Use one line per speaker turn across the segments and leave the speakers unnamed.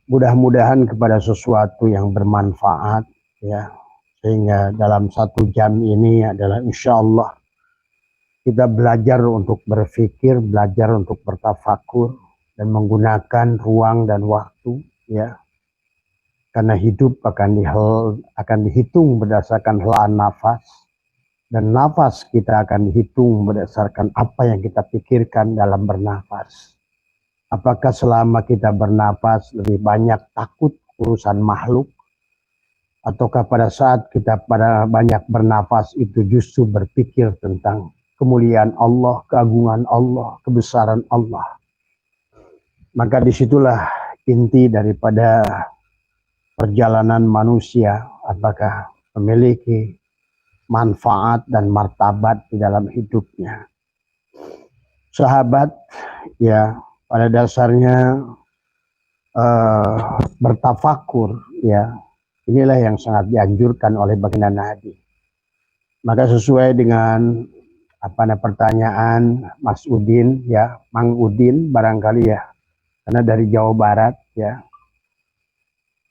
mudah-mudahan kepada sesuatu yang bermanfaat, ya, sehingga dalam 1 jam ini adalah insya Allah kita belajar untuk berpikir, belajar untuk bertafakur dan menggunakan ruang dan waktu, ya, karena hidup akan dihitung berdasarkan helaan nafas, dan nafas kita akan dihitung berdasarkan apa yang kita pikirkan dalam bernafas. Apakah selama kita bernafas lebih banyak takut urusan makhluk, ataukah pada saat kita banyak bernafas itu justru berpikir tentang kemuliaan Allah, keagungan Allah, kebesaran Allah. Maka disitulah inti daripada perjalanan manusia, apakah memiliki manfaat dan martabat di dalam hidupnya. Sahabat, ya, pada dasarnya bertafakur, ya, inilah yang sangat dianjurkan oleh baginda Nabi. Maka sesuai dengan pertanyaan Mas Udin, ya, Mang Udin barangkali, ya, karena dari Jawa Barat, ya.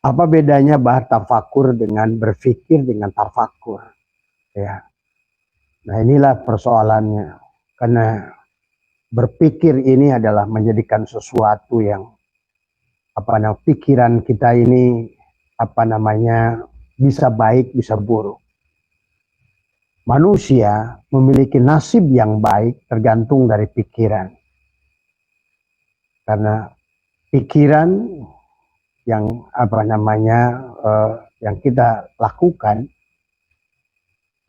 Apa bedanya bertafakur dengan berpikir dengan tafakur, ya. Nah, inilah persoalannya. Karena berpikir ini adalah menjadikan sesuatu yang pikiran kita ini bisa baik bisa buruk. Manusia memiliki nasib yang baik tergantung dari pikiran. Karena pikiran yang yang kita lakukan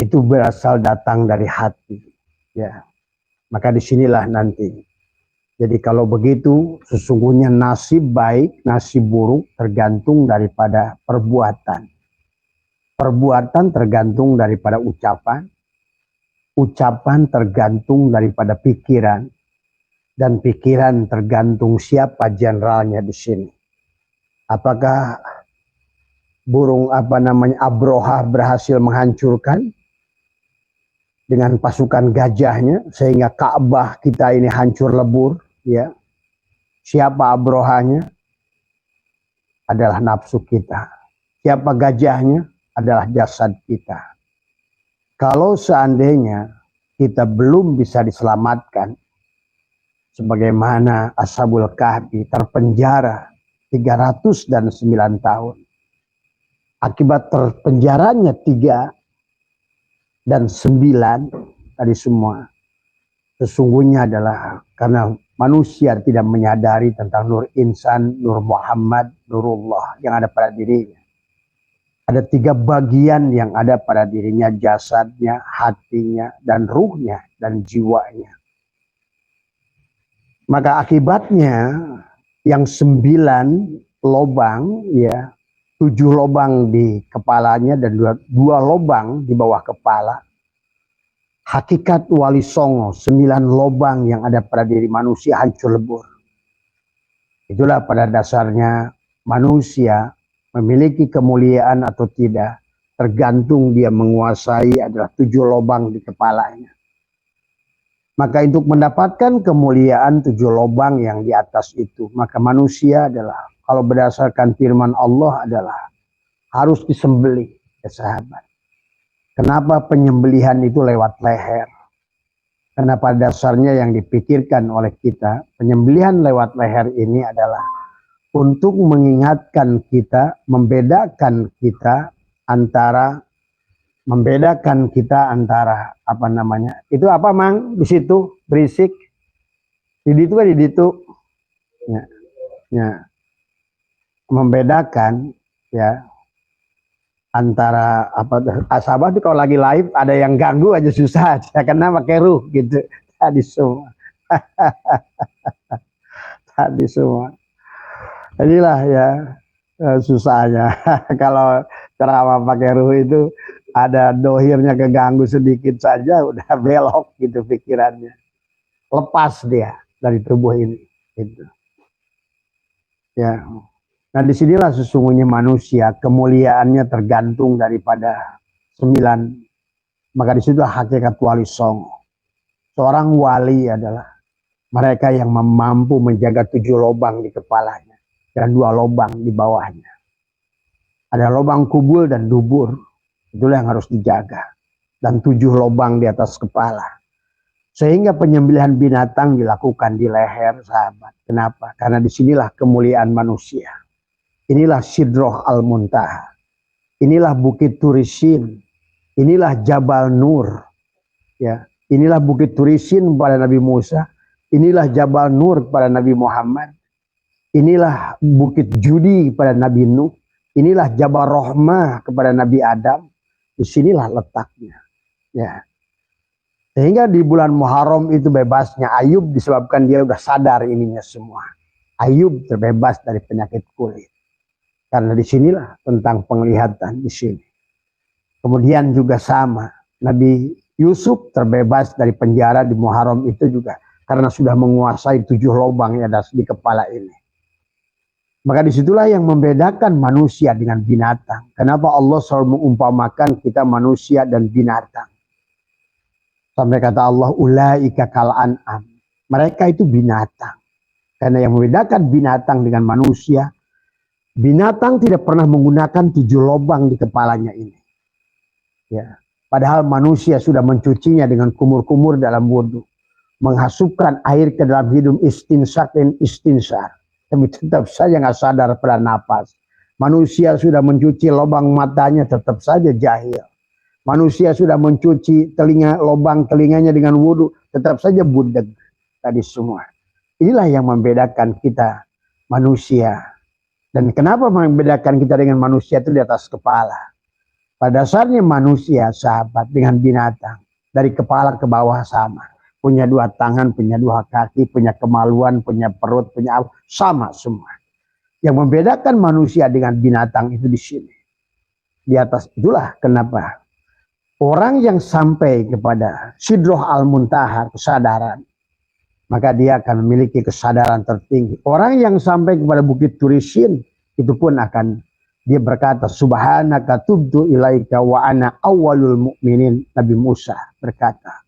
itu berasal datang dari hati, ya. Maka disinilah nanti. Jadi kalau begitu sesungguhnya nasib baik, nasib buruk tergantung daripada perbuatan. Perbuatan tergantung daripada ucapan. Ucapan tergantung daripada pikiran. Dan pikiran tergantung siapa jenderalnya di sini. Apakah burung Abroha berhasil menghancurkan dengan pasukan gajahnya sehingga Ka'bah kita ini hancur lebur, ya. Siapa Abrohanya? Adalah nafsu kita. Siapa gajahnya? Adalah jasad kita. Kalau seandainya kita belum bisa diselamatkan, sebagaimana Ashabul Kahfi terpenjara 309 tahun. Akibat terpenjaranya 3 dan 9 tadi semua sesungguhnya adalah karena manusia tidak menyadari tentang nur insan, nur Muhammad, nurullah yang ada pada dirinya. Ada 3 bagian yang ada pada dirinya, jasadnya, hatinya, dan ruhnya, dan jiwanya. Maka akibatnya yang 9 lobang, ya, 7 lobang di kepalanya dan 2 lobang di bawah kepala. Hakikat wali songo, 9 lobang yang ada pada diri manusia hancur lebur. Itulah pada dasarnya manusia memiliki kemuliaan atau tidak tergantung dia menguasai adalah 7 lobang di kepalanya. Maka untuk mendapatkan kemuliaan 7 lobang yang di atas itu, maka manusia adalah, kalau berdasarkan firman Allah adalah harus disembelih, ya sahabat. Kenapa penyembelihan itu lewat leher? Karena pada dasarnya yang dipikirkan oleh kita, penyembelihan lewat leher ini adalah untuk mengingatkan kita, membedakan kita antara itu apa Mang di situ berisik di situ ya, membedakan, ya, antara sahabat itu kalau lagi live ada yang ganggu aja susah aja karena pakai ruh gitu tadi semua tadi semua inilah, ya, susahnya kalau ceramah pakai ruh itu ada dohirnya keganggu sedikit saja udah belok gitu pikirannya, lepas dia dari tubuh ini gitu. Ya. Nah, disinilah sesungguhnya manusia kemuliaannya tergantung daripada 9. Maka disitulah hakikat wali songo. Seorang wali adalah mereka yang mampu menjaga 7 lubang di kepalanya. dan 2 lubang di bawahnya. Ada lubang kubul dan dubur. Itulah yang harus dijaga. Dan 7 lubang di atas kepala. Sehingga penyembelihan binatang dilakukan di leher, sahabat. Kenapa? Karena disinilah kemuliaan manusia. Inilah Sidroh Al-Muntaha. Inilah Bukit Turisin. Inilah Jabal Nur. Ya, inilah Bukit Turisin pada Nabi Musa. Inilah Jabal Nur pada Nabi Muhammad. Inilah Bukit Judi pada Nabi Nuh. Inilah Jabal Rahmah kepada Nabi Adam. Disinilah letaknya. Ya. Sehingga di bulan Muharram itu bebasnya Ayub disebabkan dia sudah sadar ininya semua. Ayub terbebas dari penyakit kulit. Karena disinilah tentang penglihatan di sini. Kemudian juga sama. Nabi Yusuf terbebas dari penjara di Muharram itu juga. Karena sudah menguasai 7 lubang yang ada di kepala ini. Maka disitulah yang membedakan manusia dengan binatang. Kenapa Allah selalu mengumpamakan kita manusia dan binatang. Sampai kata Allah, ulaika kal an'am. Mereka itu binatang. Karena yang membedakan binatang dengan manusia, binatang tidak pernah menggunakan 7 lubang di kepalanya ini. Ya. Padahal manusia sudah mencucinya dengan kumur-kumur dalam wudhu. Menghasupkan air ke dalam hidung istinsar dan istinsar. Tapi tetap saja nggak sadar pada napas. Manusia sudah mencuci lubang matanya, tetap saja jahil. Manusia sudah mencuci lubang telinganya dengan wudhu, tetap saja budeg. Tadi semua. Inilah yang membedakan kita manusia. Dan kenapa membedakan kita dengan manusia itu di atas kepala? Pada dasarnya manusia sahabat dengan binatang. Dari kepala ke bawah sama. Punya 2 tangan, punya 2 kaki, punya kemaluan, punya perut, punya sama semua. Yang membedakan manusia dengan binatang itu di sini. Di atas itulah kenapa orang yang sampai kepada Sidroh Al-Muntaha, kesadaran, maka dia akan memiliki kesadaran tertinggi. Orang yang sampai kepada Bukit Turisin, itu pun akan dia berkata, Subhanaka tubtu ilaika wa ana awwalul mu'minin. Nabi Musa berkata.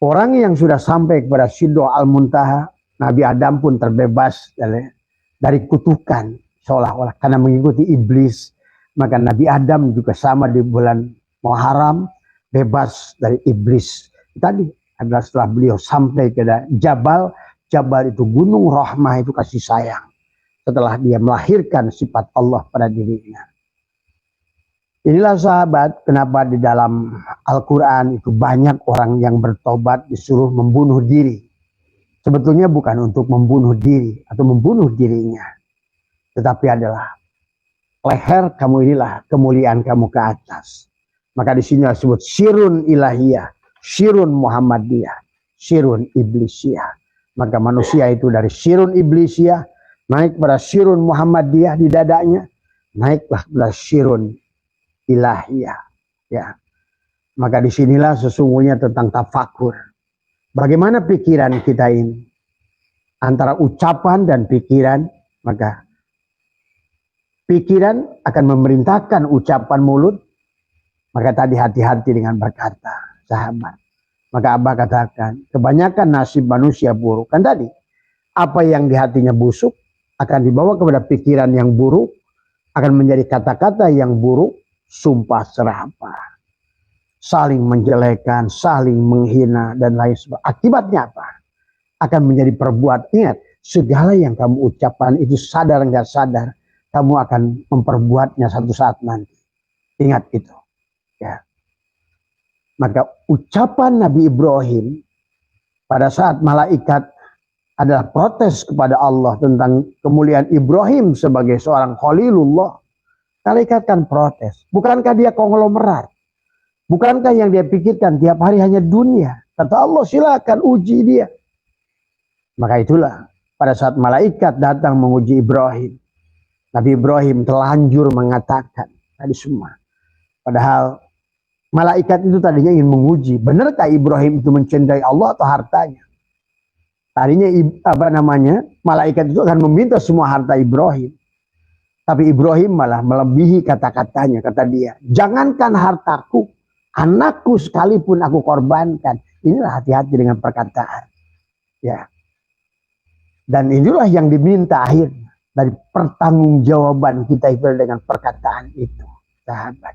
Orang yang sudah sampai kepada Sidroh Al-Muntaha, Nabi Adam pun terbebas dari kutukan. Seolah-olah karena mengikuti iblis. Maka Nabi Adam juga sama di bulan Muharram, bebas dari iblis. Tadi adalah setelah beliau sampai ke Jabal. Jabal itu gunung rahmah, itu kasih sayang. Setelah dia melahirkan sifat Allah pada dirinya. Inilah sahabat, kenapa di dalam Al-Quran itu banyak orang yang bertobat disuruh membunuh diri. Sebetulnya bukan untuk membunuh diri atau membunuh dirinya. Tetapi adalah leher kamu inilah kemuliaan kamu ke atas. Maka di sini disebut Sirun Ilahiyah, Sirun Muhammadiyah, Sirun Iblisiyah. Maka manusia itu dari Sirun Iblisiyah naik pada Sirun Muhammadiyah di dadanya, naiklah pada Sirun Ilahiyah. Ya. Maka disinilah sesungguhnya tentang tafakur. Bagaimana pikiran kita ini? Antara ucapan dan pikiran, maka pikiran akan memerintahkan ucapan mulut. Maka tadi hati-hati dengan berkata, sahabat. Maka Abah katakan, kebanyakan nasib manusia buruk. Kan tadi, apa yang di hatinya busuk akan dibawa kepada pikiran yang buruk, akan menjadi kata-kata yang buruk, sumpah serapah, saling menjelekan, saling menghina, dan lain sebagainya. Akibatnya apa? Akan menjadi perbuatan. Ingat, segala yang kamu ucapkan itu sadar nggak sadar, kamu akan memperbuatnya satu saat nanti. Ingat itu. Ya. Maka ucapan Nabi Ibrahim pada saat malaikat adalah protes kepada Allah tentang kemuliaan Ibrahim sebagai seorang Khalilullah. Malaikat kan protes. Bukankah dia konglomerat? Bukankah yang dia pikirkan tiap hari hanya dunia? Kata Allah, silakan uji dia. Maka itulah pada saat malaikat datang menguji Ibrahim. Nabi Ibrahim telanjur mengatakan tadi semua. Padahal malaikat itu tadinya ingin menguji. Benarkah Ibrahim itu mencintai Allah atau hartanya? Tadinya malaikat itu akan meminta semua harta Ibrahim. Tapi Ibrahim malah melebihi kata-katanya. Kata dia, jangankan hartaku, anakku sekalipun aku korbankan. Inilah hati-hati dengan perkataan. Ya. Dan inilah yang diminta akhirnya. dari pertanggungjawaban kita itu dengan perkataan itu, sahabat.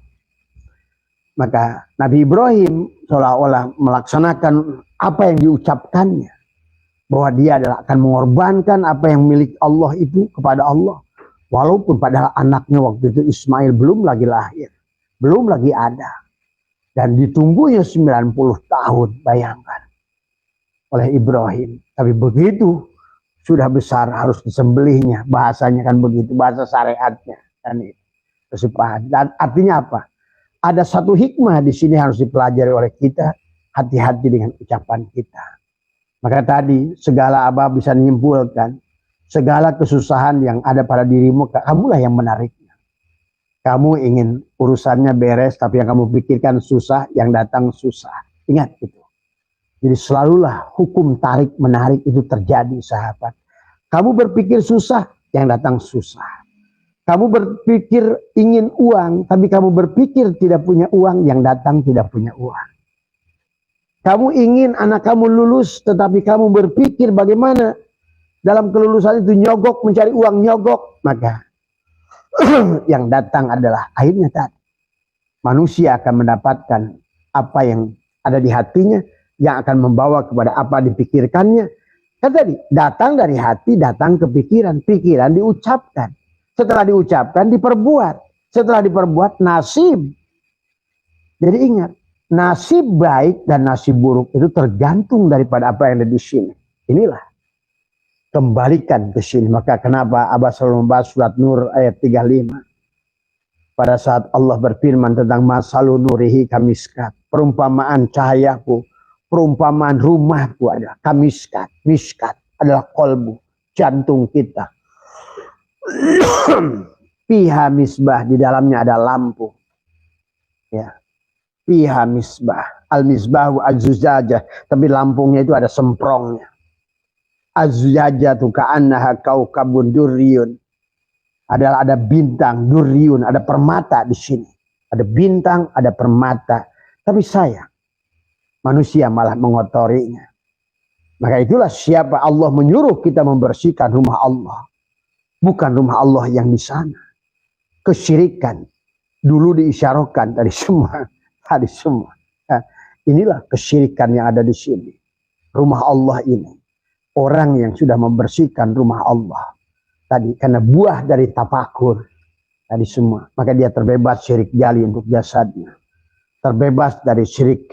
Maka Nabi Ibrahim seolah-olah melaksanakan apa yang diucapkannya, bahwa dia adalah akan mengorbankan apa yang milik Allah itu kepada Allah, walaupun padahal anaknya waktu itu Ismail belum lagi lahir, belum lagi ada, dan ditunggunya 90 tahun, bayangkan, oleh Ibrahim. Tapi begitu sudah besar harus disembelihnya, bahasanya kan begitu, bahasa syariatnya, dan itu kesepakatan. Dan artinya apa? Ada satu hikmah di sini harus dipelajari oleh kita, hati-hati dengan ucapan kita. Maka tadi segala Abah bisa menyimpulkan, segala kesusahan yang ada pada dirimu, kamulah yang menariknya. Kamu ingin urusannya beres, tapi yang kamu pikirkan susah, yang datang susah. Ingat itu. Jadi selalulah hukum tarik menarik itu terjadi, sahabat. Kamu berpikir susah, yang datang susah. Kamu berpikir ingin uang, tapi kamu berpikir tidak punya uang, yang datang tidak punya uang. Kamu ingin anak kamu lulus, tetapi kamu berpikir bagaimana dalam kelulusan itu nyogok, mencari uang nyogok, maka yang datang adalah akhirnya tadi. Manusia akan mendapatkan apa yang ada di hatinya, yang akan membawa kepada apa dipikirkannya. Kan tadi, datang dari hati, datang ke pikiran. Pikiran diucapkan. Setelah diucapkan, diperbuat. Setelah diperbuat, nasib. Jadi ingat, nasib baik dan nasib buruk itu tergantung daripada apa yang ada di sini. Inilah. Kembalikan ke sini. Maka kenapa Abah selalu membahas surat Nur ayat 35. Pada saat Allah berfirman tentang masalu nurihi kamiskat. Perumpamaan cahayaku. Perumpamaan rumahku adalah kamiskat. Miskat adalah kolbu. Jantung kita. Piha misbah, di dalamnya ada lampu. Ya. Piha misbah. Al-misbahu az-zujajah. Tapi lampunya itu ada semprongnya. Az-zujajah tu ka'annaha kaukabun durriyun. Adalah ada bintang, durriyun, ada permata di sini. Ada bintang, ada permata. Tapi sayang, manusia malah mengotorinya. Maka itulah siapa Allah menyuruh kita membersihkan rumah Allah. Bukan rumah Allah yang di sana. Kesyirikan dulu diisyaratkan dari semua. Tadi semua. Nah, inilah kesyirikan yang ada di sini. Rumah Allah ini. Orang yang sudah membersihkan rumah Allah. Tadi karena buah dari tafakur. Tadi semua. Maka dia terbebas syirik jali untuk jasadnya. Terbebas dari syirik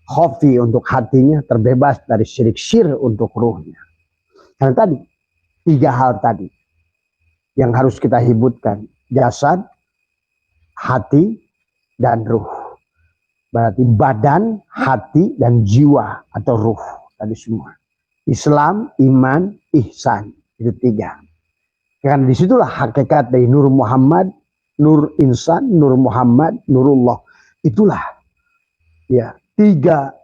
khafi untuk hatinya. Terbebas dari syirik syir untuk ruhnya. Karena tadi. 3 hal tadi yang harus kita hibutkan. Jasad, hati, dan ruh. Berarti badan, hati, dan jiwa atau ruh. Tadi semua. Islam, iman, ihsan. Itu 3. Karena disitulah hakikat dari Nur Muhammad, Nur Insan, Nur Muhammad, Nurullah. Itulah ya 300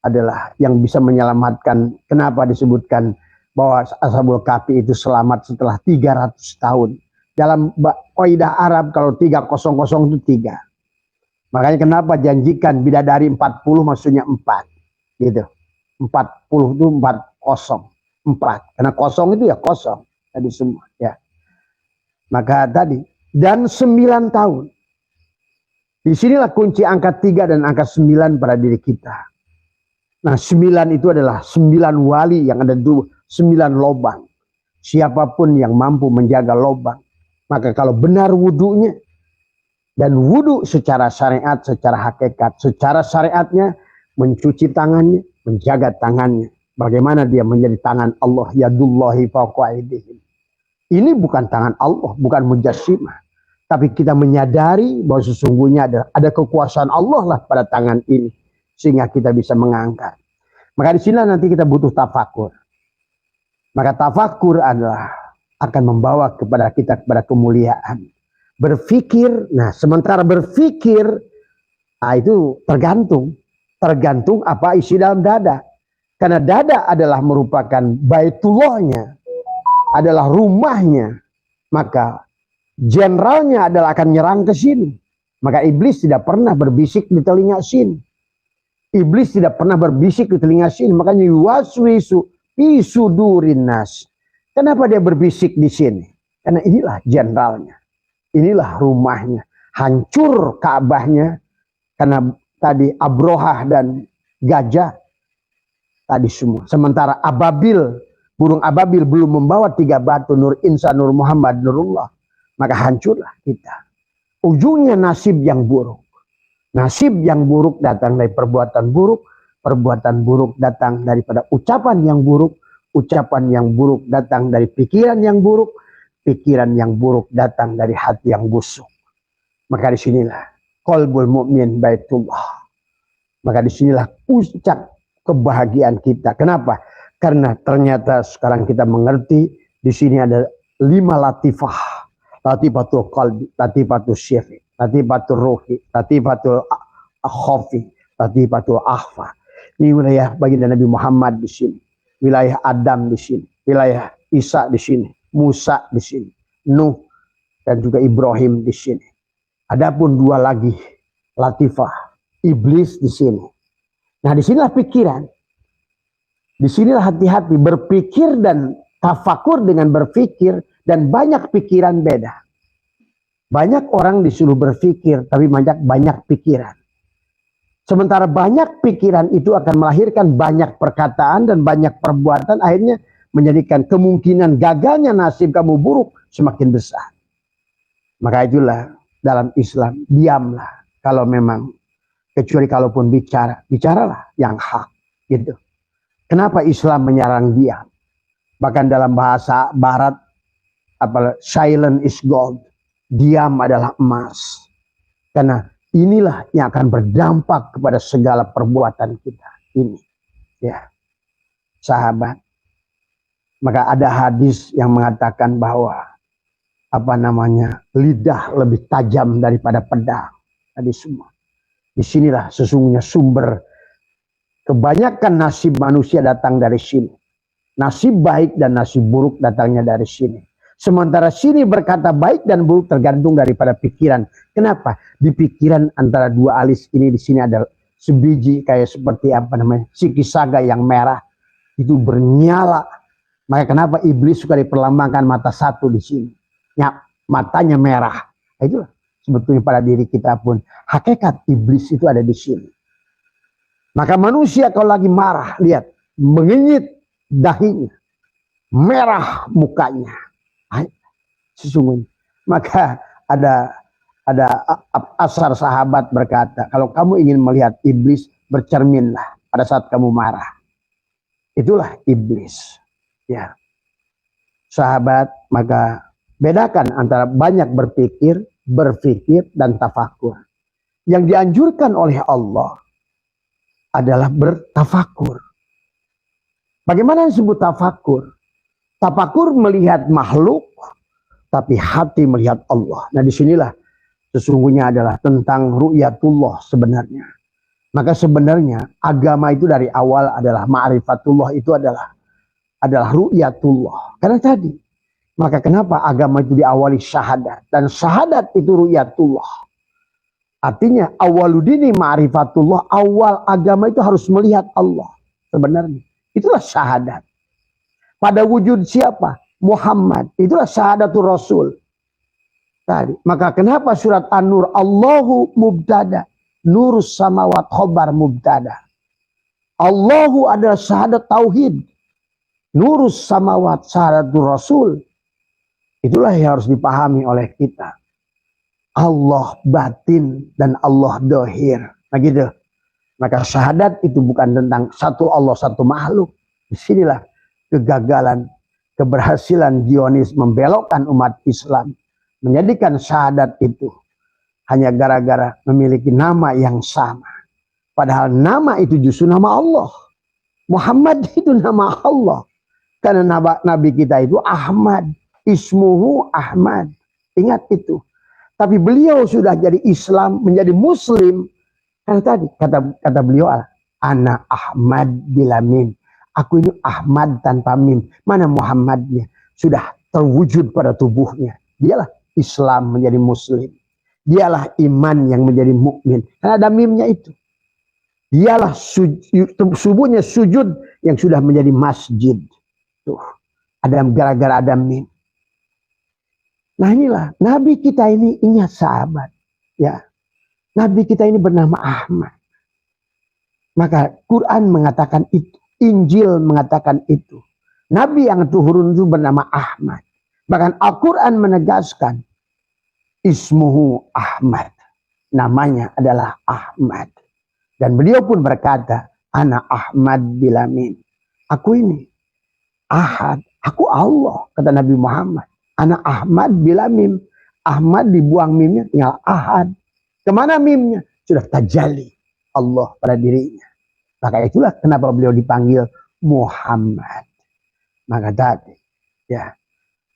adalah yang bisa menyelamatkan. Kenapa disebutkan bahwa Ashabul Kahfi itu selamat setelah 300 tahun. Dalam kaidah Arab kalau 300 itu 3. Makanya kenapa janjikan bidadari 40 maksudnya 4. Gitu. 40 itu 40. 4. Karena kosong itu ya kosong. Tadi semua ya. Maka tadi. Dan 9 tahun. Disinilah kunci angka 3 dan angka 9 pada diri kita. Nah 9 itu adalah 9 wali yang ada di 9 lobang. Siapapun yang mampu menjaga lobang. Maka kalau benar wudunya. Dan wudu secara syariat, secara hakikat. Secara syariatnya mencuci tangannya. Menjaga tangannya. Bagaimana dia menjadi tangan Allah. Yadullahi fawqa aydihim. Ini bukan tangan Allah. Bukan mujassimah. Tapi kita menyadari bahwa sesungguhnya ada kekuasaan Allah lah pada tangan ini. Sehingga kita bisa mengangkat. Maka di sini nanti kita butuh tafakur. Maka tafakur adalah akan membawa kepada kita kepada kemuliaan. Berpikir, nah sementara berpikir, itu tergantung. Tergantung apa isi dalam dada. Karena dada adalah merupakan baitullahnya. Adalah rumahnya. Maka generalnya adalah akan nyerang ke sini. Maka iblis tidak pernah berbisik di telinga sini. Iblis tidak pernah berbisik di telinga sini. Makanya yuwaswisu isudurin nas. Kenapa dia berbisik di sini? Karena inilah jenderalnya. Inilah rumahnya. Hancur Ka'bahnya karena tadi Abrohah dan gajah tadi semua. Sementara ababil, burung ababil belum membawa 3 batu, Nur Insa, Nur Muhammad, Nurullah, maka hancurlah kita. Ujungnya nasib yang buruk. Nasib yang buruk datang dari perbuatan buruk. Perbuatan buruk datang daripada ucapan yang buruk. Ucapan yang buruk datang dari pikiran yang buruk. Pikiran yang buruk datang dari hati yang busuk. Maka disinilah qalbul mu'min baitullah. Maka disinilah puncak kebahagiaan kita. Kenapa? Karena ternyata sekarang kita mengerti di sini ada 5 latifah. Latifatul qalbi, latifatul syirri, latifatul ruhi, latifatul khofi, latifatul akhfa. Ini wilayah baginda Nabi Muhammad di sini. Wilayah Adam di sini. Wilayah Isa di sini. Musa di sini. Nuh dan juga Ibrahim di sini. Adapun 2 lagi latifah, iblis di sini. Nah, disinilah pikiran. Disinilah hati-hati berpikir dan tafakur dengan berpikir, dan banyak pikiran beda. Banyak orang disuruh berpikir, tapi banyak pikiran. Sementara banyak pikiran itu akan melahirkan banyak perkataan dan banyak perbuatan, akhirnya menjadikan kemungkinan gagalnya nasib kamu buruk semakin besar. Maka itulah dalam Islam, diamlah kalau memang, kecuali kalaupun bicara, bicaralah yang hak gitu. Kenapa Islam menyerang diam? Bahkan dalam bahasa barat, silent is gold, diam adalah emas. Karena inilah yang akan berdampak kepada segala perbuatan kita ini, ya sahabat. Maka ada hadis yang mengatakan bahwa lidah lebih tajam daripada pedang. Tadi semua. Disinilah sesungguhnya sumber kebanyakan nasib manusia datang dari sini. Nasib baik dan nasib buruk datangnya dari sini. Sementara sini berkata baik dan buruk tergantung daripada pikiran. Kenapa? Di pikiran antara 2 alis ini di sini ada sebiji kayak seperti sikisaga yang merah itu bernyala. Maka kenapa iblis suka diperlambangkan mata 1 di sini? Ya, matanya merah. Itulah sebetulnya pada diri kita pun hakikat iblis itu ada di sini. Maka manusia kalau lagi marah, lihat, menginyit dahinya, merah mukanya. Sesungguhnya. Maka ada asar sahabat berkata, kalau kamu ingin melihat iblis, bercerminlah pada saat kamu marah. Itulah iblis. Ya, sahabat, maka bedakan antara banyak berpikir, dan tafakur. Yang dianjurkan oleh Allah adalah bertafakur. Bagaimana disebut tafakur? Tafakur melihat makhluk, tapi hati melihat Allah. Nah, disinilah sesungguhnya adalah tentang ru'yatullah sebenarnya. Maka sebenarnya agama itu dari awal adalah ma'rifatullah, itu adalah ru'yatullah. Karena tadi, maka kenapa agama itu diawali syahadat? Dan syahadat itu ru'yatullah. Artinya awaludini ma'rifatullah, awal agama itu harus melihat Allah. Sebenarnya itulah syahadat. Pada wujud siapa? Muhammad. Itulah syahadatul Rasul. Tadi. Maka kenapa surat An-Nur, Allahu mubtada, nurus samawat khobar mubtada. Allahu adalah syahadat tauhid. Nurus samawat syahadatul Rasul. Itulah yang harus dipahami oleh kita. Allah batin dan Allah dohir. Nah gitu. Maka syahadat itu bukan tentang satu Allah, satu makhluk. Disinilah kegagalan, keberhasilan Zionis membelokkan umat Islam. Menjadikan syahadat itu hanya gara-gara memiliki nama yang sama. Padahal nama itu justru nama Allah. Muhammad itu nama Allah. Karena Nabi kita itu Ahmad. Ismuhu Ahmad. Ingat itu. Tapi beliau sudah jadi Islam, menjadi Muslim. Karena tadi kata beliau, Ana Ahmad bila mim. Aku ini Ahmad tanpa mim. Mana Muhammadnya? Sudah terwujud pada tubuhnya. Dialah Islam menjadi Muslim. Dialah iman yang menjadi mukmin. Karena ada mimnya itu. Dialah subuhnya sujud yang sudah menjadi masjid. Tuh. gara-gara ada mim. Nah inilah Nabi kita ini ingat sahabat, ya. Nabi kita ini bernama Ahmad. Maka Quran mengatakan itu, Injil mengatakan itu. Nabi yang turun itu bernama Ahmad. Bahkan Al-Quran menegaskan ismuhu Ahmad. Namanya adalah Ahmad. Dan beliau pun berkata, ana Ahmad bilamin. Aku ini Ahad, aku Allah, kata Nabi Muhammad. Ana Ahmad bilamim. Ahmad dibuang mimnya, tinggal Ahad. Kemana mimnya? Sudah tajalli Allah pada dirinya. Maka itulah kenapa beliau dipanggil Muhammad. Maka tadi, ya,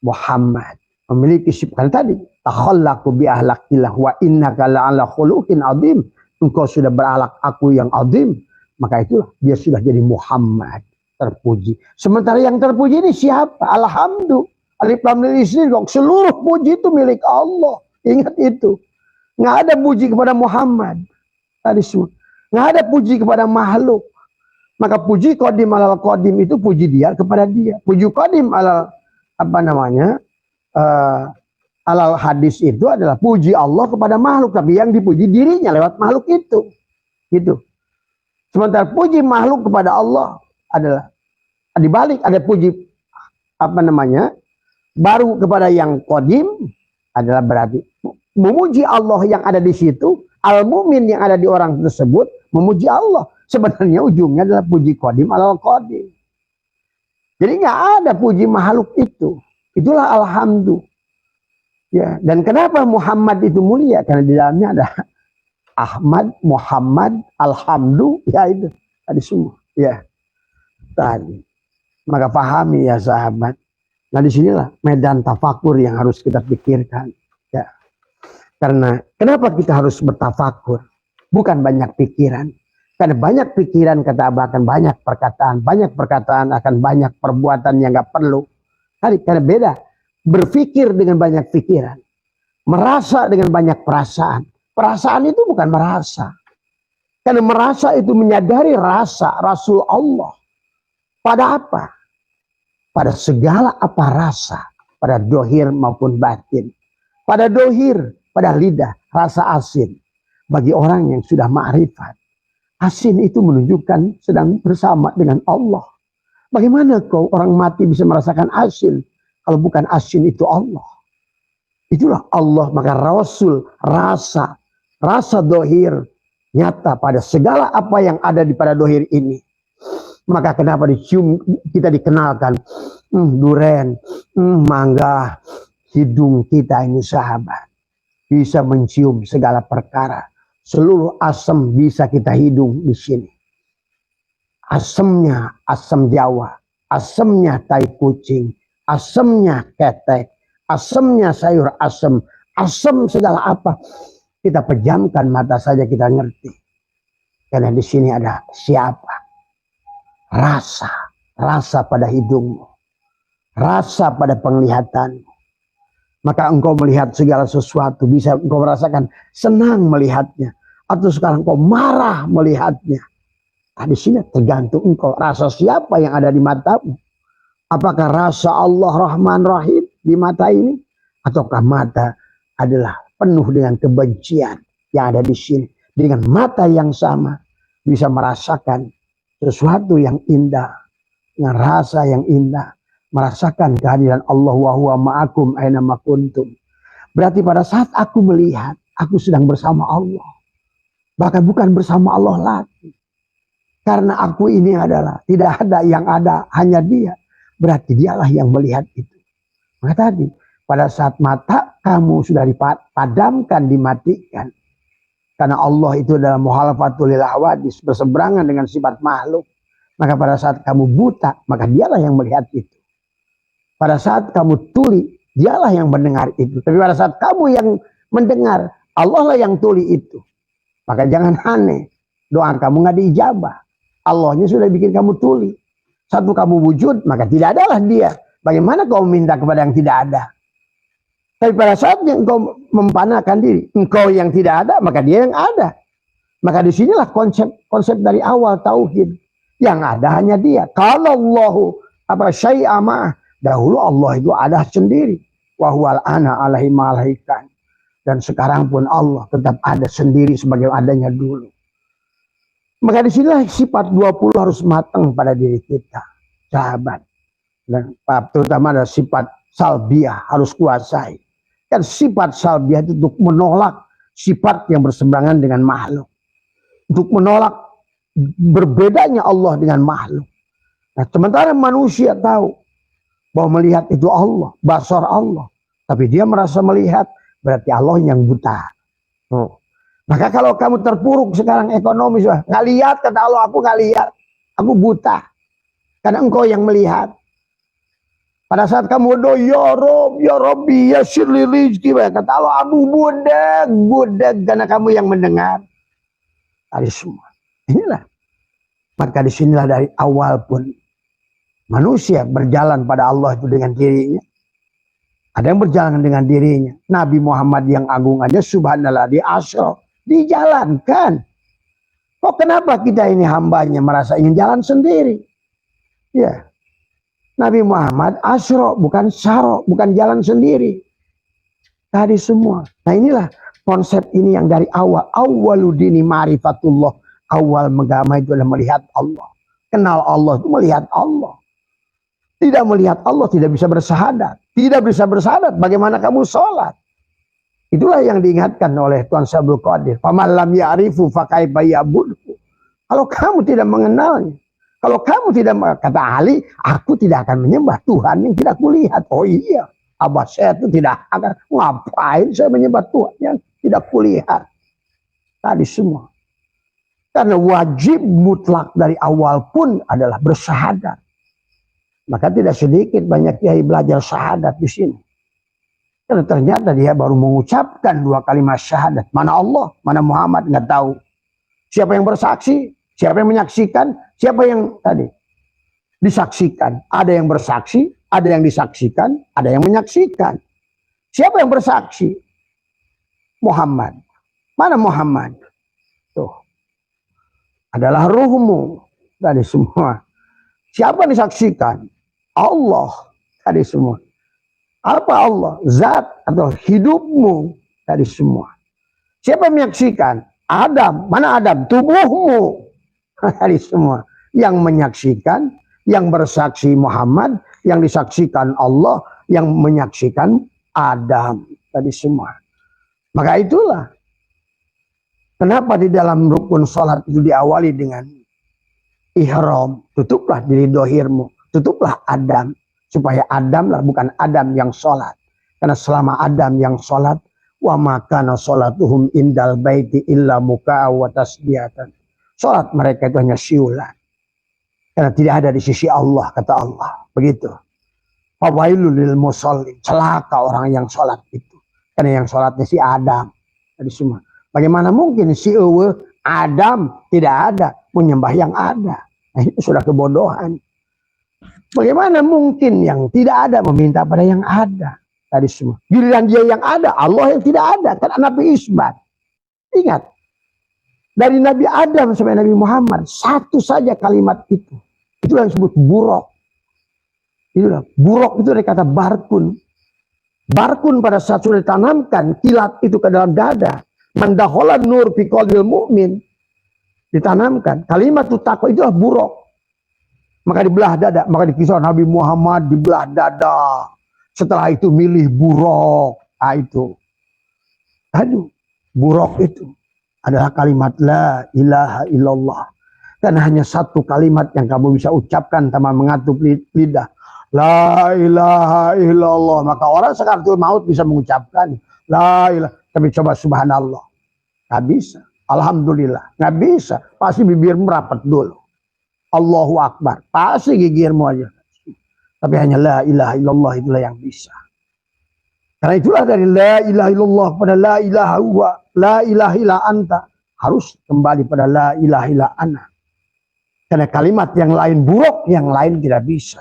Muhammad memiliki sifat tadi. Takhallaqu bi ahlakillah wa innaka la'ala khuluqin azim. Engkau sudah berakhlak aku yang azim. Maka itulah dia sudah jadi Muhammad, terpuji. Sementara yang terpuji ini siapa? Alhamdulillah. Alif lam mim seluruh puji itu milik Allah. Ingat itu. Nggak ada puji kepada Muhammad. Tadi semua. Nggak ada puji kepada makhluk. Maka puji qadim alal qadim itu puji dia kepada dia. Puji qadim alal alal hadis itu adalah puji Allah kepada makhluk. Tapi yang dipuji dirinya lewat makhluk itu. Gitu. Sementara puji makhluk kepada Allah adalah dibalik ada puji baru kepada yang qadim adalah berarti memuji Allah yang ada di situ, al-mu'min yang ada di orang tersebut memuji Allah. Sebenarnya ujungnya adalah puji qadim alal qadim. Jadi nggak ada puji makhluk itu. Itulah alhamdulillah. Ya, dan kenapa Muhammad itu mulia? Karena di dalamnya ada Ahmad, Muhammad, alhamdulillah, ya itu tadi semua. Ya, tadi. Maka pahami ya sahabat. Nah disinilah medan tafakur yang harus kita pikirkan. Ya. Karena kenapa kita harus bertafakur? Bukan banyak pikiran. Karena banyak pikiran kata Abah akan banyak perkataan. Banyak perkataan akan banyak perbuatan yang gak perlu. Karena beda. Berpikir dengan banyak pikiran. Merasa dengan banyak perasaan. Perasaan itu bukan merasa. Karena merasa itu menyadari rasa Rasul Allah. Pada apa? Pada segala apa rasa. Pada dohir maupun batin. Pada dohir, pada lidah, rasa asin. Bagi orang yang sudah ma'rifat. Asin itu menunjukkan sedang bersama dengan Allah. Bagaimana kau orang mati bisa merasakan asin? Kalau bukan asin itu Allah. Itulah Allah. Maka Rasul rasa. Rasa dohir nyata pada segala apa yang ada di pada dohir ini. Maka kenapa dicium kita dikenalkan duren, mangga, hidung kita ini sahabat bisa mencium segala perkara. Seluruh asam bisa kita hidung di sini. Asamnya asam Jawa, asamnya tai kucing, asamnya ketek, asamnya sayur asam, asam segala apa. Kita pejamkan mata saja kita ngerti. Karena di sini ada siapa? Rasa, rasa pada hidungmu, rasa pada penglihatanmu. Maka engkau melihat segala sesuatu, bisa engkau merasakan senang melihatnya, atau sekarang engkau marah melihatnya. Nah, di sini tergantung engkau rasa siapa yang ada di matamu. Apakah rasa Allah Rahman Rahim di mata ini, ataukah mata adalah penuh dengan kebencian yang ada di sini. Dengan mata yang sama bisa merasakan sesuatu yang indah, dengan rasa yang indah, merasakan kehadiran Allah wa huwa ma'akum aina ma kuntum. Berarti pada saat aku melihat, aku sedang bersama Allah. Bahkan bukan bersama Allah lagi. Karena aku ini adalah tidak ada yang ada, hanya Dia. Berarti Dialah yang melihat itu. Maka tadi pada saat mata kamu sudah dipadamkan, dimatikan. Karena Allah itu adalah muhalafatul lil hawadis, berseberangan dengan sifat makhluk. Maka pada saat kamu buta, maka Dialah yang melihat itu. Pada saat kamu tuli, Dialah yang mendengar itu. Tapi pada saat kamu yang mendengar, Allah lah yang tuli itu. Maka jangan aneh, doa kamu nggak diijabah. Allahnya sudah bikin kamu tuli. Satu kamu wujud, maka tidak adalah Dia. Bagaimana kau minta kepada yang tidak ada? Tapi pada saat yang engkau mempanakan diri, engkau yang tidak ada, maka Dia yang ada. Maka disinilah konsep dari awal tauhid. Yang ada hanya Dia. Kalau Allahu apa syai'a ma'ah, Dahulu Allah itu ada sendiri. Wahwal ana alaihi malaikan. Dan sekarang pun Allah tetap ada sendiri sebagai adanya dulu. Maka disinilah sifat 20 harus matang pada diri kita, sahabat. Dan terutama ada sifat salbiah harus kuasai. Dan sifat salbiah itu untuk menolak sifat yang berseberangan dengan makhluk. Untuk menolak berbedanya Allah dengan makhluk. Nah, sementara manusia tahu bahwa melihat itu Allah, basar Allah. Tapi dia merasa melihat, berarti Allah yang buta. Maka kalau kamu terpuruk sekarang ekonomi, nggak lihat, kata Allah, aku nggak lihat, aku buta. Karena engkau yang melihat. Pada saat kamu doa, ya Rob, ya Robbi, ya Syirli Rizki, kata Allah, aku budak, karena kamu yang mendengar. Dari semua. Inilah. Maka disinilah dari awal pun manusia berjalan pada Allah itu dengan dirinya. Ada yang berjalan dengan dirinya. Nabi Muhammad yang agung aja subhanallah di asra dijalankan. Kok kenapa kita ini hambanya merasa ingin jalan sendiri? Ya. Nabi Muhammad asra bukan syara, bukan jalan sendiri. Tadi semua. Nah inilah konsep ini yang dari awal. Awwaludini ma'rifatullah. Awal menggama itu adalah melihat Allah. Kenal Allah itu melihat Allah. Tidak melihat Allah tidak bisa bersahadat. Tidak bisa bersahadat bagaimana kamu sholat. Itulah yang diingatkan oleh Tuan Syabul Qadir. Faman lam ya'rifu fakaifa ya'budhu. Kalau kamu tidak mengenalnya. Kalau kamu tidak, kata Ali, aku tidak akan menyembah Tuhan yang tidak kulihat. Oh iya, abah saya itu tidak akan, ngapain saya menyembah Tuhan yang tidak kulihat. Tadi semua. Karena wajib mutlak dari awal pun adalah bersyahadat. Maka tidak sedikit banyak kiai belajar syahadat di sini. Karena ternyata dia baru mengucapkan 2 kalimat syahadat. Mana Allah, mana Muhammad, nggak tahu. Siapa yang bersaksi, siapa yang menyaksikan, siapa yang tadi disaksikan. Ada yang bersaksi, ada yang disaksikan, ada yang menyaksikan. Siapa yang bersaksi? Muhammad. Mana Muhammad? Tuh. Adalah ruhmu dari semua. Siapa yang disaksikan? Allah dari semua. Apa Allah? Zat atau hidupmu dari semua. Siapa yang menyaksikan? Adam. Mana Adam? Tubuhmu dari semua. Yang menyaksikan, yang bersaksi Muhammad, yang disaksikan Allah, yang menyaksikan Adam dari semua. Maka itulah kenapa di dalam rukun sholat itu diawali dengan ihram. Tutuplah diri dohirmu, tutuplah Adam. Supaya Adam lah, bukan Adam yang sholat. Karena selama Adam yang sholat, wa makana sholatuhum indal baiti illa muka'a wa tasbihatan. Sholat mereka itu hanya siulan. Karena tidak ada di sisi Allah, kata Allah. Begitu. Fawailul lil musallin. Celaka orang yang sholat itu. Karena yang sholatnya si Adam. Tadi semua. Bagaimana mungkin si Adam tidak ada menyembah yang ada. Nah, itu sudah kebodohan. Bagaimana mungkin yang tidak ada meminta pada yang ada? Tadi semua. Giliran dia yang ada, Allah yang tidak ada. Kan Nabi Isbat. Ingat. Dari Nabi Adam sampai Nabi Muhammad. Satu saja kalimat itu. Itulah yang disebut buruk. Itulah. Buruk itu dari kata barkun. Barkun pada saat sudah ditanamkan. Kilat itu ke dalam dada. Mandaholan nur fi qalbil mu'min. Ditanamkan. Kalimat itu takwa itu adalah buruk. Maka dibelah dada. Maka dikisah Nabi Muhammad dibelah dada. Setelah itu milih buruk. Nah itu. Aduh. Buruk itu adalah kalimat la ilaha illallah. Dan hanya satu kalimat yang kamu bisa ucapkan tanpa mengatup lidah. La ilaha illallah. Maka orang sakaratul maut bisa mengucapkan. La ilaha. Tapi coba subhanallah. Gak bisa. Alhamdulillah. Gak bisa. Pasti bibirmu rapat dulu. Allahu Akbar. Pasti gigirmu aja. Tapi hanya la ilaha illallah itulah yang bisa. Karena itulah dari la ilaha illallah pada la ilaha huwa. La ilaha illa anta. Harus kembali pada la ilaha illa ana. Karena kalimat yang lain buruk, yang lain tidak bisa.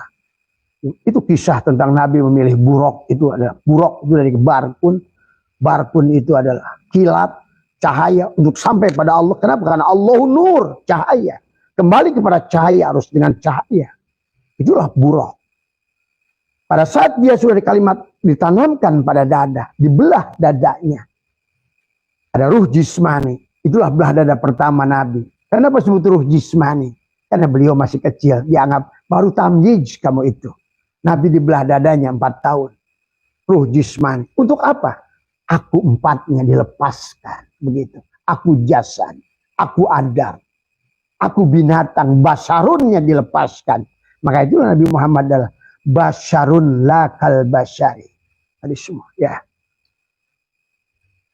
Itu kisah tentang Nabi memilih buruk. Itu adalah buruk itu dari barkun. Barkun itu adalah kilat, cahaya untuk sampai pada Allah. Kenapa? Karena Allah nur, cahaya. Kembali kepada cahaya harus dengan cahaya. Itulah buruk. Pada saat dia sudah kalimat ditanamkan pada dada, dibelah dadanya, ada ruh jismani. Itulah belah dada pertama Nabi. Kenapa sebut ruh jismani? Karena beliau masih kecil, dianggap baru tamyiz kamu itu. Nabi dibelah dadanya 4 tahun. Ruh jismani. Untuk apa? Aku 4-nya dilepaskan. Begitu. Aku jasad. Aku adam. Aku binatang. Basarunnya dilepaskan. Maka itu Nabi Muhammad adalah basarun lakal basari. Tadi semua ya.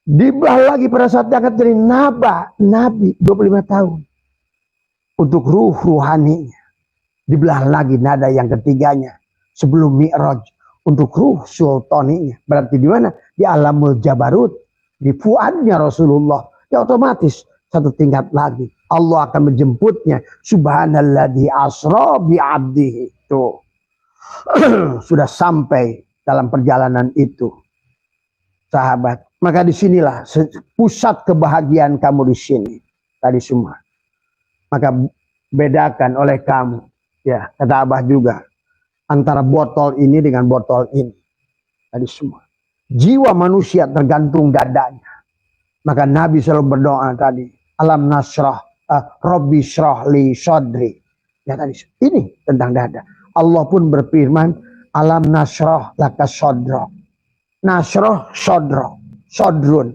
Dibelah lagi pada saat diangkat dari Nabi 25 tahun. Untuk ruh ruhaninya. Dibelah lagi nada yang ketiganya. Sebelum Mi'raj. Untuk ruh sultaninya. Berarti di mana? Di alamul jabarut. Di fuadnya Rasulullah. Ya otomatis satu tingkat lagi. Allah akan menjemputnya. Subhanalladzi asra bi'abdihi. Tuh. Sudah sampai dalam perjalanan itu. Sahabat. Maka disinilah pusat kebahagiaan kamu di sini. Tadi semua. Maka bedakan oleh kamu. Ya, kata Abah juga. Antara botol ini dengan botol ini. Tadi semua. Jiwa manusia tergantung dadanya. Maka Nabi selalu berdoa tadi. Alam nasrah. Rabbi syrah li sodri. Ya tadi. Ini tentang dada. Allah pun berfirman. Alam nasrah laka sodro. Nasrah sodro. Sodrun.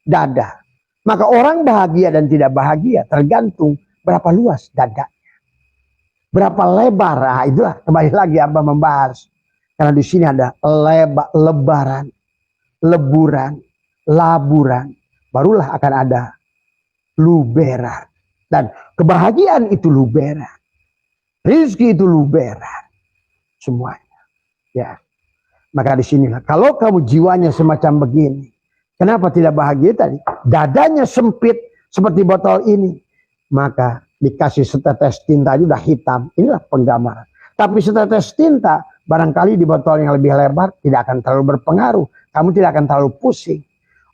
Dada. Maka orang bahagia dan tidak bahagia. Tergantung berapa luas dada. Berapa lebar. Nah, itulah kembali lagi Abah membahas. Karena di sini ada lebaran. Leburan. Laburan. Barulah akan ada luberan. Dan kebahagiaan itu luberan. Rizki itu luberan. Semuanya. Ya. Maka di sinilah. Kalau kamu jiwanya semacam begini. Kenapa tidak bahagia tadi? Dadanya sempit seperti botol ini. Maka dikasih setetes tinta aja udah hitam. Inilah penggambaran. Tapi setetes tinta barangkali di botol yang lebih lebar tidak akan terlalu berpengaruh. Kamu tidak akan terlalu pusing.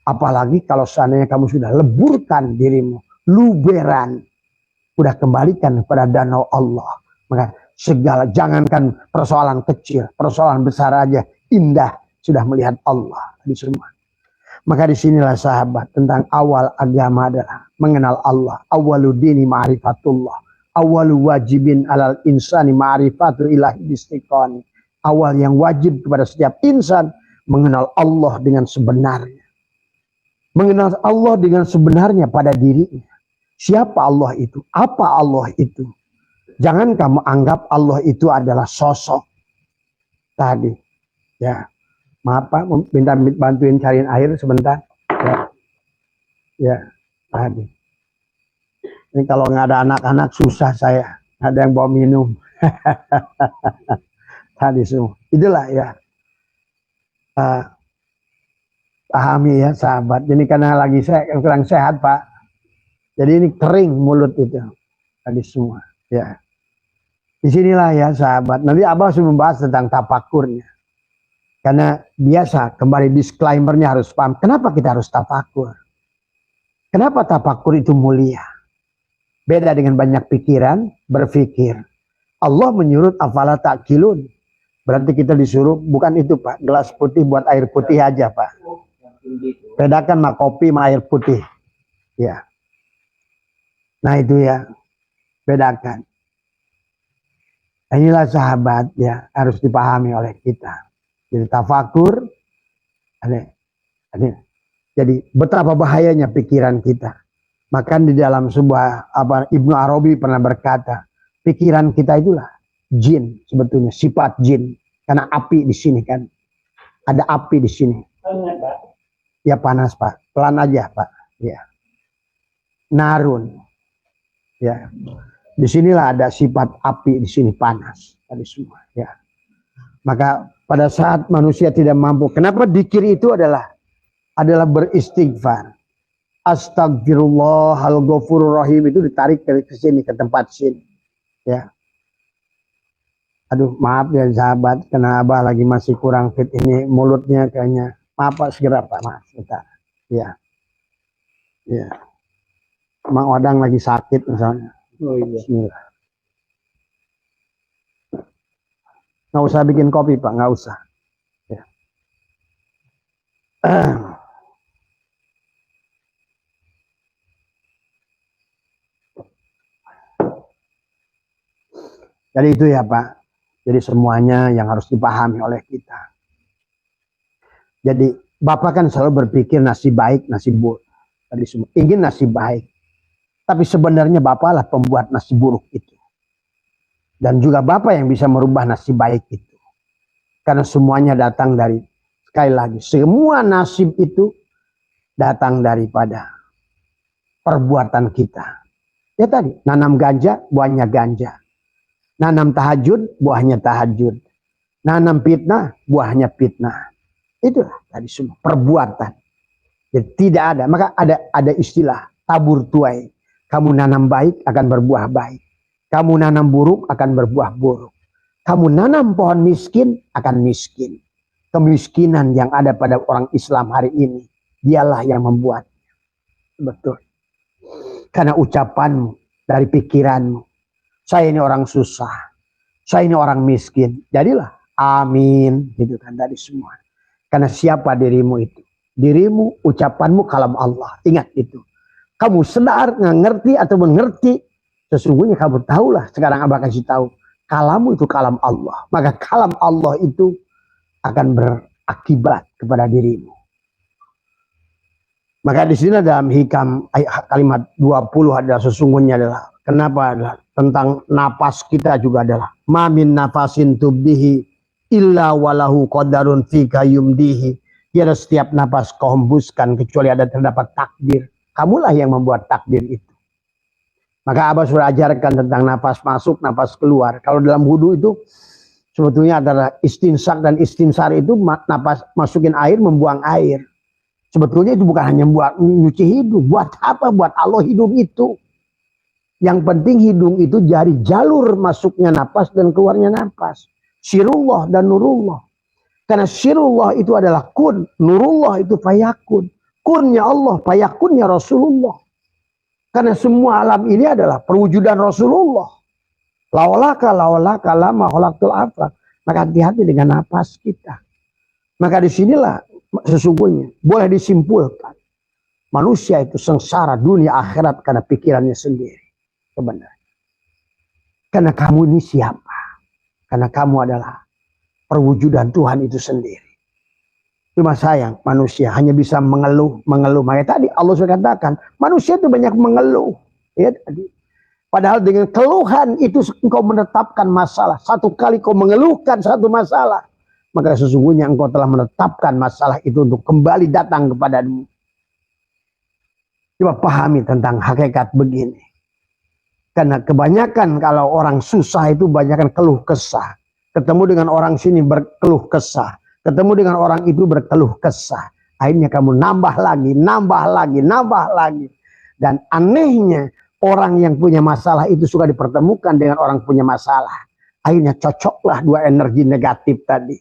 Apalagi kalau seandainya kamu sudah leburkan dirimu. Luberan. Udah kembalikan kepada danau Allah. Maka segala, jangankan persoalan kecil. Persoalan besar aja. Indah sudah melihat Allah. Di semua. Maka disinilah sahabat tentang awal agama adalah mengenal Allah. Awaludini ma'rifatullah. Awalu wajibin alal insani ma'rifatu ilahi istiqani. Awal yang wajib kepada setiap insan mengenal Allah dengan sebenarnya. Mengenal Allah dengan sebenarnya pada dirinya. Siapa Allah itu? Apa Allah itu? Jangan kamu anggap Allah itu adalah sosok. Tadi. Ya. Maaf Pak, minta bantuin cariin air sebentar. Ya. Ya. Tadi. Ini kalau nggak ada anak-anak susah saya. Ada yang bawa minum. Tadi semua. Itulah ya. Pahami ya sahabat. Ini karena lagi saya kurang sehat Pak. Jadi ini kering mulut itu. Tadi semua. Ya. Disinilah ya sahabat. Nanti Abah sudah membahas tentang tafakurnya. Karena biasa kembali disclaimernya harus paham. Kenapa kita harus tafakur? Kenapa tafakur itu mulia? Beda dengan banyak pikiran, berpikir. Allah menyuruh afala ta'qilun. Berarti kita disuruh, bukan itu Pak. Gelas putih buat air putih aja Pak. Bedakan mah kopi sama air putih. Ya. Nah itu ya. Bedakan. Inilah sahabat ya. Harus dipahami oleh kita. Jadi tafakur. Jadi betapa bahayanya pikiran kita. Maka di dalam sebuah Ibnu Arabi pernah berkata, pikiran kita itulah jin sebetulnya, sifat jin. Karena api di sini kan, ada api di sini. Ya panas Pak, pelan aja Pak. Ya, narun. Ya, di sinilah ada sifat api di sini panas. Tadi semua. Ya, maka pada saat manusia tidak mampu, kenapa dzikir itu adalah beristighfar. Astagfirullahal ghafurur rahim itu ditarik ke sini, ke tempat sini. Ya. Aduh, maaf ya sahabat, karena Abah lagi masih kurang fit ini mulutnya kayaknya. Maaf Pak, segera Pak, maaf kita. Ya. Ya. Mang Odang lagi sakit misalnya. Oh iya. Bismillah. Nggak usah bikin kopi Pak, nggak usah. Ya. Jadi itu ya Pak. Jadi semuanya yang harus dipahami oleh kita. Jadi Bapak kan selalu berpikir nasib baik, nasib buruk. Tadi semua ingin nasib baik. Tapi sebenarnya Bapak lah pembuat nasib buruk itu. Dan juga Bapak yang bisa merubah nasib baik itu. Karena semuanya datang dari, sekali lagi, semua nasib itu datang daripada perbuatan kita. Ya tadi, nanam ganja, buahnya ganja. Nanam tahajud, buahnya tahajud. Nanam fitnah, buahnya fitnah. Itulah tadi semua perbuatan. Jadi tidak ada, maka ada istilah tabur tuai. Kamu nanam baik akan berbuah baik. Kamu nanam buruk akan berbuah buruk. Kamu nanam pohon miskin akan miskin. Kemiskinan yang ada pada orang Islam hari ini, dialah yang membuatnya. Betul. Karena ucapanmu, dari pikiranmu, saya ini orang susah, saya ini orang miskin. Jadilah amin, gitu kan dari semua. Karena siapa dirimu itu? Dirimu, ucapanmu kalam Allah. Ingat itu. Kamu sadar, nggak ngerti atau mengerti, sesungguhnya kamu tahulah. Sekarang Abah kasih tahu, kalammu itu kalam Allah. Maka kalam Allah itu akan berakibat kepada dirimu. Maka di sini dalam hikam kalimat 20 adalah sesungguhnya adalah kenapa adalah tentang napas kita juga adalah mamin nafasin tubdihi illa walahu qadarun fika yumdihi. Tiada setiap napas kau hembuskan kecuali ada terdapat takdir. Kamulah yang membuat takdir itu. Maka Abah sudah ajarkan tentang napas masuk, napas keluar. Kalau dalam wudhu itu sebetulnya adalah istinsak dan istinsar itu napas masukin air, membuang air. Sebetulnya itu bukan hanya buat nyuci hidung. Buat apa? Buat Allah hidung itu. Yang penting hidung itu jadi jalur masuknya napas dan keluarnya napas. Sirullah dan nurullah. Karena sirullah itu adalah kun. Nurullah itu fayakun. Kunnya Allah, fayakunnya Rasulullah. Karena semua alam ini adalah perwujudan Rasulullah. Laulaka lama khalaqtul afaq. Maka hati-hati dengan napas kita. Maka disinilah sesungguhnya boleh disimpulkan manusia itu sengsara dunia akhirat karena pikirannya sendiri. Sebenarnya. Karena kamu ini siapa? Karena kamu adalah perwujudan Tuhan itu sendiri. Cuma sayang manusia hanya bisa mengeluh. Makanya tadi Allah sudah katakan manusia itu banyak mengeluh. Ya tadi. Padahal dengan keluhan itu engkau menetapkan masalah. Satu kali kau mengeluhkan satu masalah, maka sesungguhnya engkau telah menetapkan masalah itu untuk kembali datang kepadamu. Coba pahami tentang hakikat begini. Karena kebanyakan kalau orang susah itu banyakan keluh kesah. Ketemu dengan orang sini berkeluh kesah. Ketemu dengan orang itu berkeluh kesah. Akhirnya kamu nambah lagi. Dan anehnya orang yang punya masalah itu suka dipertemukan dengan orang punya masalah. Akhirnya cocoklah dua energi negatif tadi.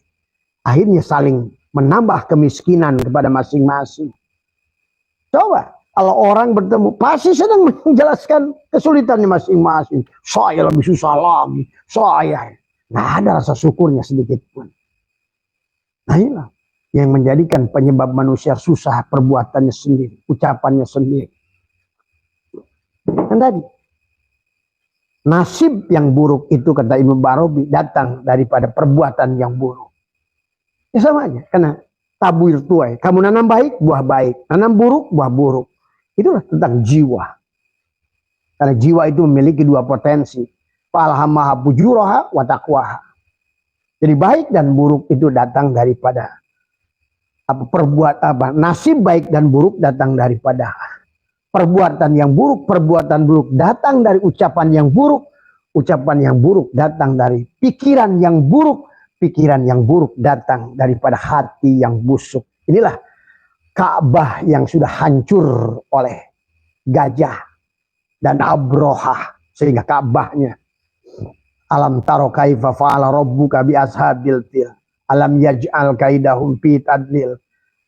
Akhirnya saling menambah kemiskinan kepada masing-masing. Coba kalau orang bertemu pasti sedang menjelaskan kesulitannya masing-masing. Saya lebih susah lagi. Saya. Nggak ada rasa syukurnya sedikit pun. Nah inilah yang menjadikan penyebab manusia susah perbuatannya sendiri, ucapannya sendiri. Dan tadi nasib yang buruk itu kata Imam Barabi datang daripada perbuatan yang buruk. Ya sama aja, karena tabur tuai. Kamu nanam baik, buah baik. Nanam buruk, buah buruk. Itulah tentang jiwa. Karena jiwa itu memiliki dua potensi. Falhamaha bujuraha wa taqwaha. Jadi baik dan buruk itu datang daripada nasib baik dan buruk datang daripada perbuatan yang buruk. Perbuatan buruk datang dari ucapan yang buruk. Ucapan yang buruk datang dari pikiran yang buruk. Pikiran yang buruk datang daripada hati yang busuk. Inilah Ka'bah yang sudah hancur oleh gajah dan Abrohah. Sehingga Ka'bahnya alam taro kaifa fa'ala rabbuka bi ashabil fil alam yaj'al kaidahum fi tadlil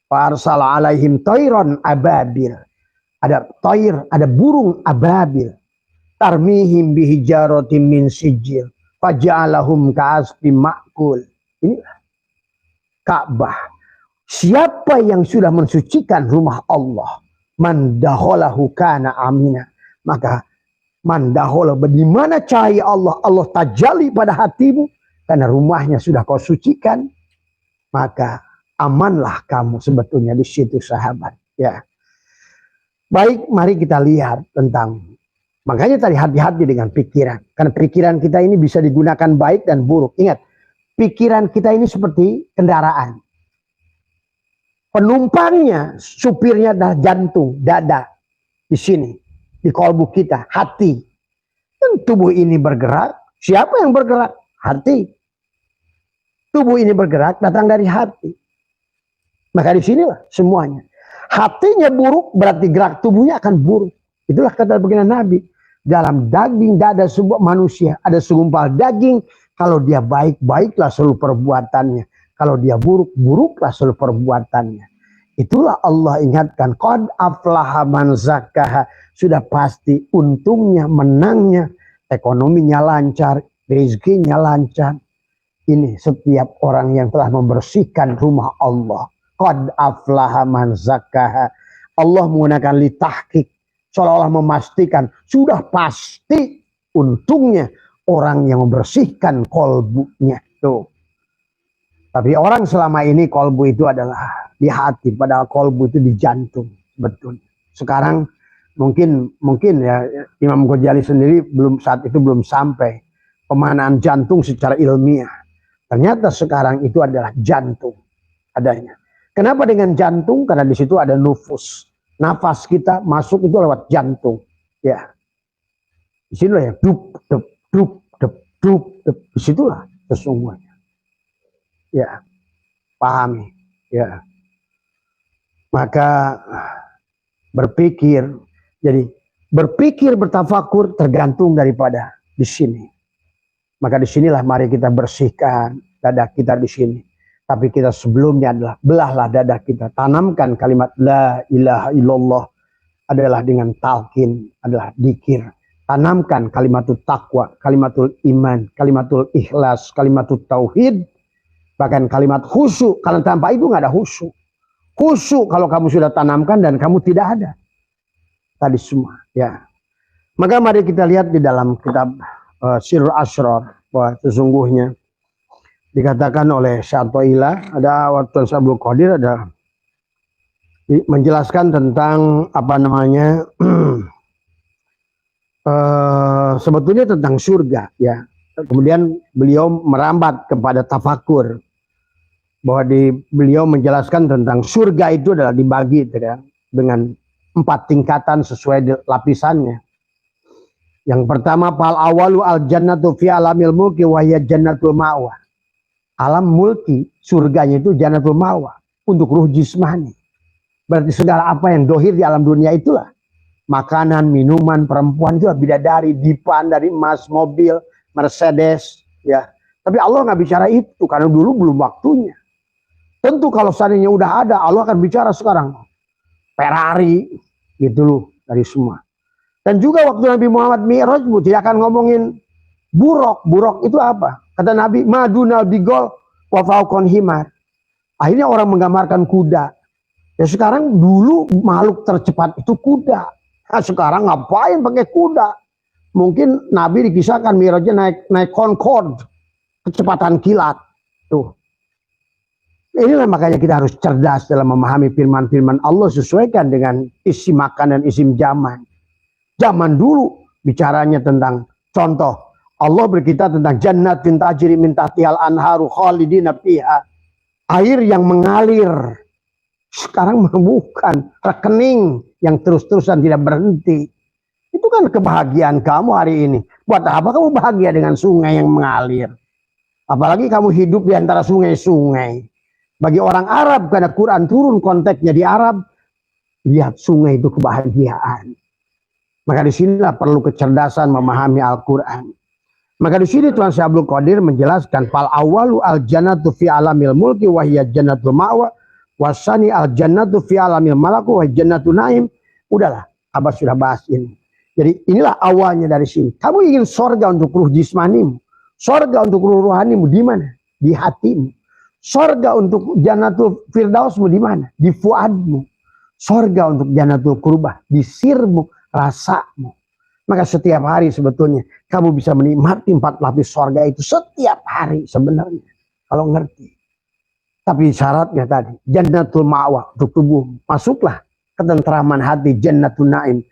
fa arsala alaihim tayran ababil. Ada toir, ada burung ababil. Tarmihim bihijaratin min sijil faja'alahum ka'asfim ma'kul. Betul. Ini Ka'bah. Siapa yang sudah mensucikan rumah Allah, man dakhalahu kana amina. Maka man dakhalahu, di mana cahaya Allah, Allah tajalli pada hatimu karena rumahnya sudah kau sucikan, maka amanlah kamu sebetulnya di situ, sahabat. Ya. Baik, mari kita lihat tentang, makanya tadi hati-hati dengan pikiran, karena pikiran kita ini bisa digunakan baik dan buruk. Ingat, pikiran kita ini seperti kendaraan. Penumpangnya, supirnya adalah jantung, dada, di sini, di kolbu kita, hati. Dan tubuh ini bergerak, siapa yang bergerak? Hati. Tubuh ini bergerak datang dari hati. Maka di sinilah semuanya. Hatinya buruk, berarti gerak tubuhnya akan buruk. Itulah kata baginda Nabi. Dalam daging dada sebuah manusia ada segumpal daging. Kalau dia baik, baiklah seluruh perbuatannya. Kalau dia buruk, buruklah seluruh perbuatannya. Itulah Allah ingatkan. Qad aflaha man zakkaha. Sudah pasti untungnya, menangnya. Ekonominya lancar, rezekinya lancar. Ini setiap orang yang telah membersihkan rumah Allah. Qad aflaha man zakkaha. Allah menggunakan litahqiq. Seolah-olah memastikan. Sudah pasti untungnya orang yang membersihkan kolbunya. Tuh. Tapi orang selama ini kolbu itu adalah di hati, padahal kolbu itu di jantung, betul. Sekarang mungkin ya Imam Ghazali sendiri saat itu belum sampai pemanaan jantung secara ilmiah. Ternyata sekarang itu adalah jantung adanya. Kenapa dengan jantung? Karena di situ ada nufus, nafas kita masuk itu lewat jantung, ya. Di sini ya, dup, dup, dup, dup, dup, dup. Disitulah sesungguhnya. Ya, pahami, ya. Maka berpikir, jadi berpikir bertafakur tergantung daripada di sini. Maka disinilah mari kita bersihkan dada kita di sini. Tapi kita sebelumnya adalah belahlah dada kita, tanamkan kalimat la ilaha illallah adalah dengan talqin, adalah dzikir. Tanamkan kalimatul taqwa, kalimatul iman, kalimatul ikhlas, kalimatul tauhid. Bahkan kalimat khusyuk, kalau tanpa itu nggak ada khusyuk. Khusyuk kalau kamu sudah tanamkan dan kamu tidak ada. Tadi semua, ya. Maka mari kita lihat di dalam kitab Sirrul Asrar, bahwa sesungguhnya dikatakan oleh Syatoilah, ada waktu Abdul Qadir ada menjelaskan tentang apa namanya, sebetulnya tentang surga, ya. Kemudian beliau merambat kepada tafakur. Bahwa beliau menjelaskan tentang surga itu adalah dibagi dengan 4 tingkatan sesuai lapisannya. Yang pertama, fal awalu al jannatu fi alamil mulki wa hiya jannatul ma'wa. Alam mulki, surganya itu jannatul ma'wa untuk ruh jismani. Berarti segala apa yang dohir di alam dunia itulah. Makanan, minuman, perempuan itu bidadari, dipan dari emas, mobil, Mercedes, ya. Tapi Allah nggak bicara itu karena dulu belum waktunya. Tentu kalau seandainya udah ada, Allah akan bicara sekarang. Ferrari, gitu loh, dari semua. Dan juga waktu Nabi Muhammad Mi'raj, tidak akan ngomongin buruk. Buruk itu apa? Kata Nabi, madunal bigol wa fauqon himar. Akhirnya orang menggambarkan kuda. Ya sekarang dulu makhluk tercepat itu kuda. Nah, sekarang ngapain pakai kuda? Mungkin Nabi dikisahkan Mi'rajnya naik Concorde, kecepatan kilat. Tuh. Inilah makanya kita harus cerdas dalam memahami firman-firman Allah sesuaikan dengan isi makan dan isi zaman. Zaman dulu bicaranya tentang contoh. Allah berkita tentang jannatin tajri min tahtihal anharu khalidina fiha. Air yang mengalir. Sekarang bukan rekening yang terus-terusan tidak berhenti. Itu kan kebahagiaan kamu hari ini. Buat apa kamu bahagia dengan sungai yang mengalir? Apalagi kamu hidup di antara sungai-sungai. Bagi orang Arab, karena Quran turun konteksnya di Arab, lihat sungai itu kebahagiaan. Maka di sinilah perlu kecerdasan memahami Al-Quran. Maka di sini Tuan Syekh Abdul Qadir menjelaskan fal awalu al jannatu fi alamil mulki wa hiya jannatul ma'wa wasani al jannatu fi alamil malaku wa jannatu naim. Udahlah, Abah sudah bahas ini. Jadi inilah awalnya dari sini. Kamu ingin sorga untuk ruh jismanimu, sorga untuk ruh rohanimu di mana? di hatimu. Sorga untuk Jannatul Firdausmu di mana? Di fuadmu. Sorga untuk Jannatul Qurbah di sirmu, rasamu. Maka setiap hari sebetulnya kamu bisa menikmati 4 lapis sorga itu setiap hari sebenarnya. Kalau ngerti. Tapi syaratnya tadi, Jannatul Ma'wa untuk tubuh. Masuklah ketentraman hati, Jannatul Naim.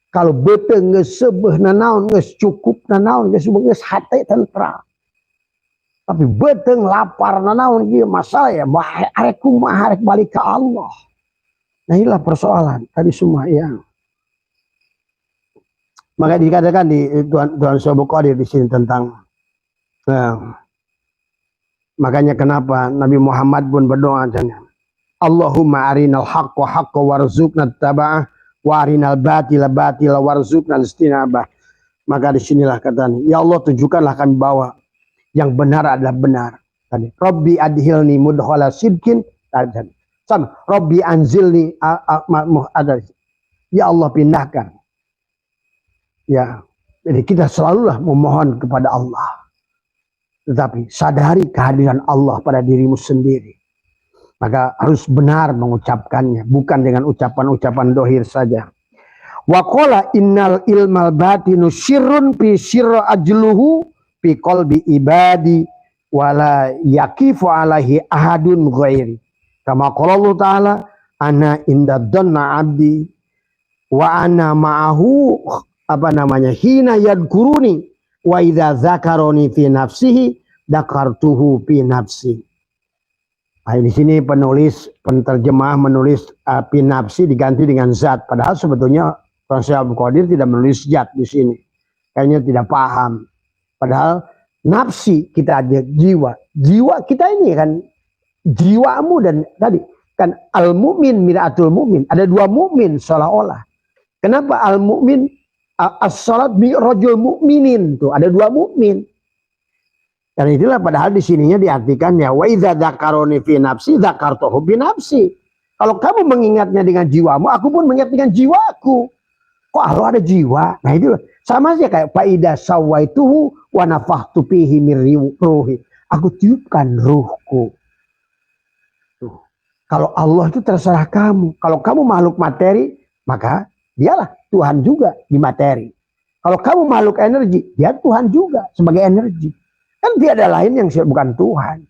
Kalau bete geus sebeuh nanaon, geus cukup nanaon, geus geus hate tentram. Tapi bete lapar nanaon ieu masalah ya, arek kumaha arek balik ke Allah. Nah inilah persoalan tadi semua yang. Maka dikatakan di Tuhan Syekh Qadir di sini tentang makanya kenapa Nabi Muhammad pun berdoa Allahumma arinal haqqa haqqa warzuqna taba'ah wa arinal batila batila warzuqna istinabah. Maka disinilah katanya, ya Allah tunjukkanlah kami bahwa yang benar adalah benar. Tadi, Rabbi adhilni mudkhala sidqin. Sama, Rabbi anzilni ya Allah pindahkan. Ya, jadi kita selalulah memohon kepada Allah. Tetapi sadari kehadiran Allah pada dirimu sendiri. Maka harus benar mengucapkannya, bukan dengan ucapan-ucapan dohir saja. Wa qala innal ilmal batinu sirrun fi sirra ajluhu fi qalbi ibadi wala yaqifu alaihi ahadun ghairi. Kama qala Allah Ta'ala ana inda dhanna abdi wa ana ma'ahu hina yadkuruni wa idza zakaroni fi nafsihi dakartuhu fi nafsi. Nah, di sini penterjemah menulis fi nafsi diganti dengan zat, padahal sebetulnya Syekh Abdul Qadir tidak menulis zat di sini. Kayaknya tidak paham. Padahal nafsi kita aja jiwa kita ini kan jiwamu dan tadi kan al-mu'min mir'atul mu'min, ada 2 mu'min seolah-olah. Kenapa al-mu'min as-salat bi rajul mu'minin tuh ada 2 mukmin. Dan itulah padahal di sininya diartikan ya wa idza dzakaroni fi nafsi dzakartuhu bi nafsi. Kalau kamu mengingatnya dengan jiwamu, aku pun mengingat dengan jiwaku. Kok Allah ada jiwa? Nah itu sama aja kayak faida sawaituhu wa nafakhtu fihi min ruhi. Aku tiupkan ruhku. Tuh. Kalau Allah itu terserah kamu. Kalau kamu makhluk materi, maka dialah Tuhan juga di materi. Kalau kamu makhluk energi, dia Tuhan juga sebagai energi. Kan tiada lain yang bukan Tuhan.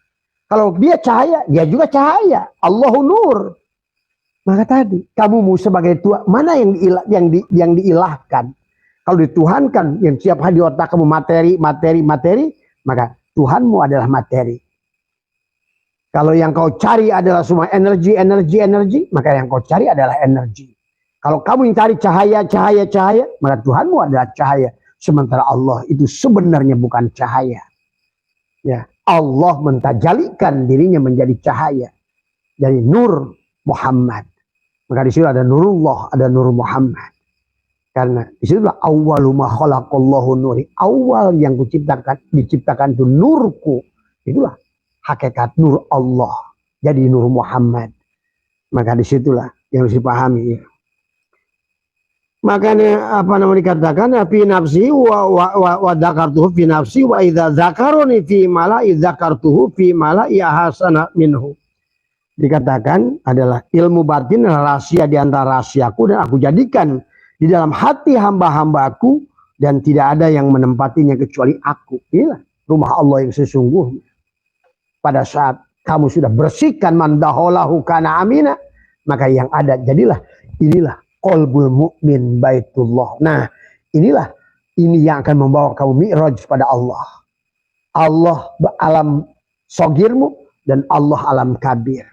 Kalau dia cahaya, dia juga cahaya. Allahun Nur. Maka tadi, kamu sebagai Tuhan, mana yang diilahkan? Kalau dituhankan, yang setiap hari di otak kamu materi, maka Tuhanmu adalah materi. Kalau yang kau cari adalah semua energi, maka yang kau cari adalah energi. Kalau kamu yang cari cahaya, maka Tuhanmu adalah cahaya. Sementara Allah itu sebenarnya bukan cahaya. Ya, Allah mentajalikan dirinya menjadi cahaya. Jadi Nur Muhammad. Maka di situ ada Nurullah, ada Nur Muhammad. Karena di situ adalah awwalu ma khalaqallahu nuri. Awal yang diciptakan itu nurku. Itulah hakikat nur Allah. Jadi Nur Muhammad. Maka disitulah yang harus dipahami ya. Makanya dikatakan fi nafsi wa dzakartuhu fi nafsi wa idza dzakaroni fi mala'i dzakartuhu fi mala'i ahsana minhu. Dikatakan adalah ilmu batin rahasia di antara rahasiaku dan aku jadikan di dalam hati hamba-hambaku dan tidak ada yang menempatinya kecuali aku. Inilah rumah Allah yang sesungguhnya. Pada saat kamu sudah bersihkan mandaholahu kana amina, maka yang ada jadilah inilah qalbul mu'min baitullah. Nah, ini yang akan membawa kamu mi'raj pada Allah. Allah alam sogirmu dan Allah alam kabir.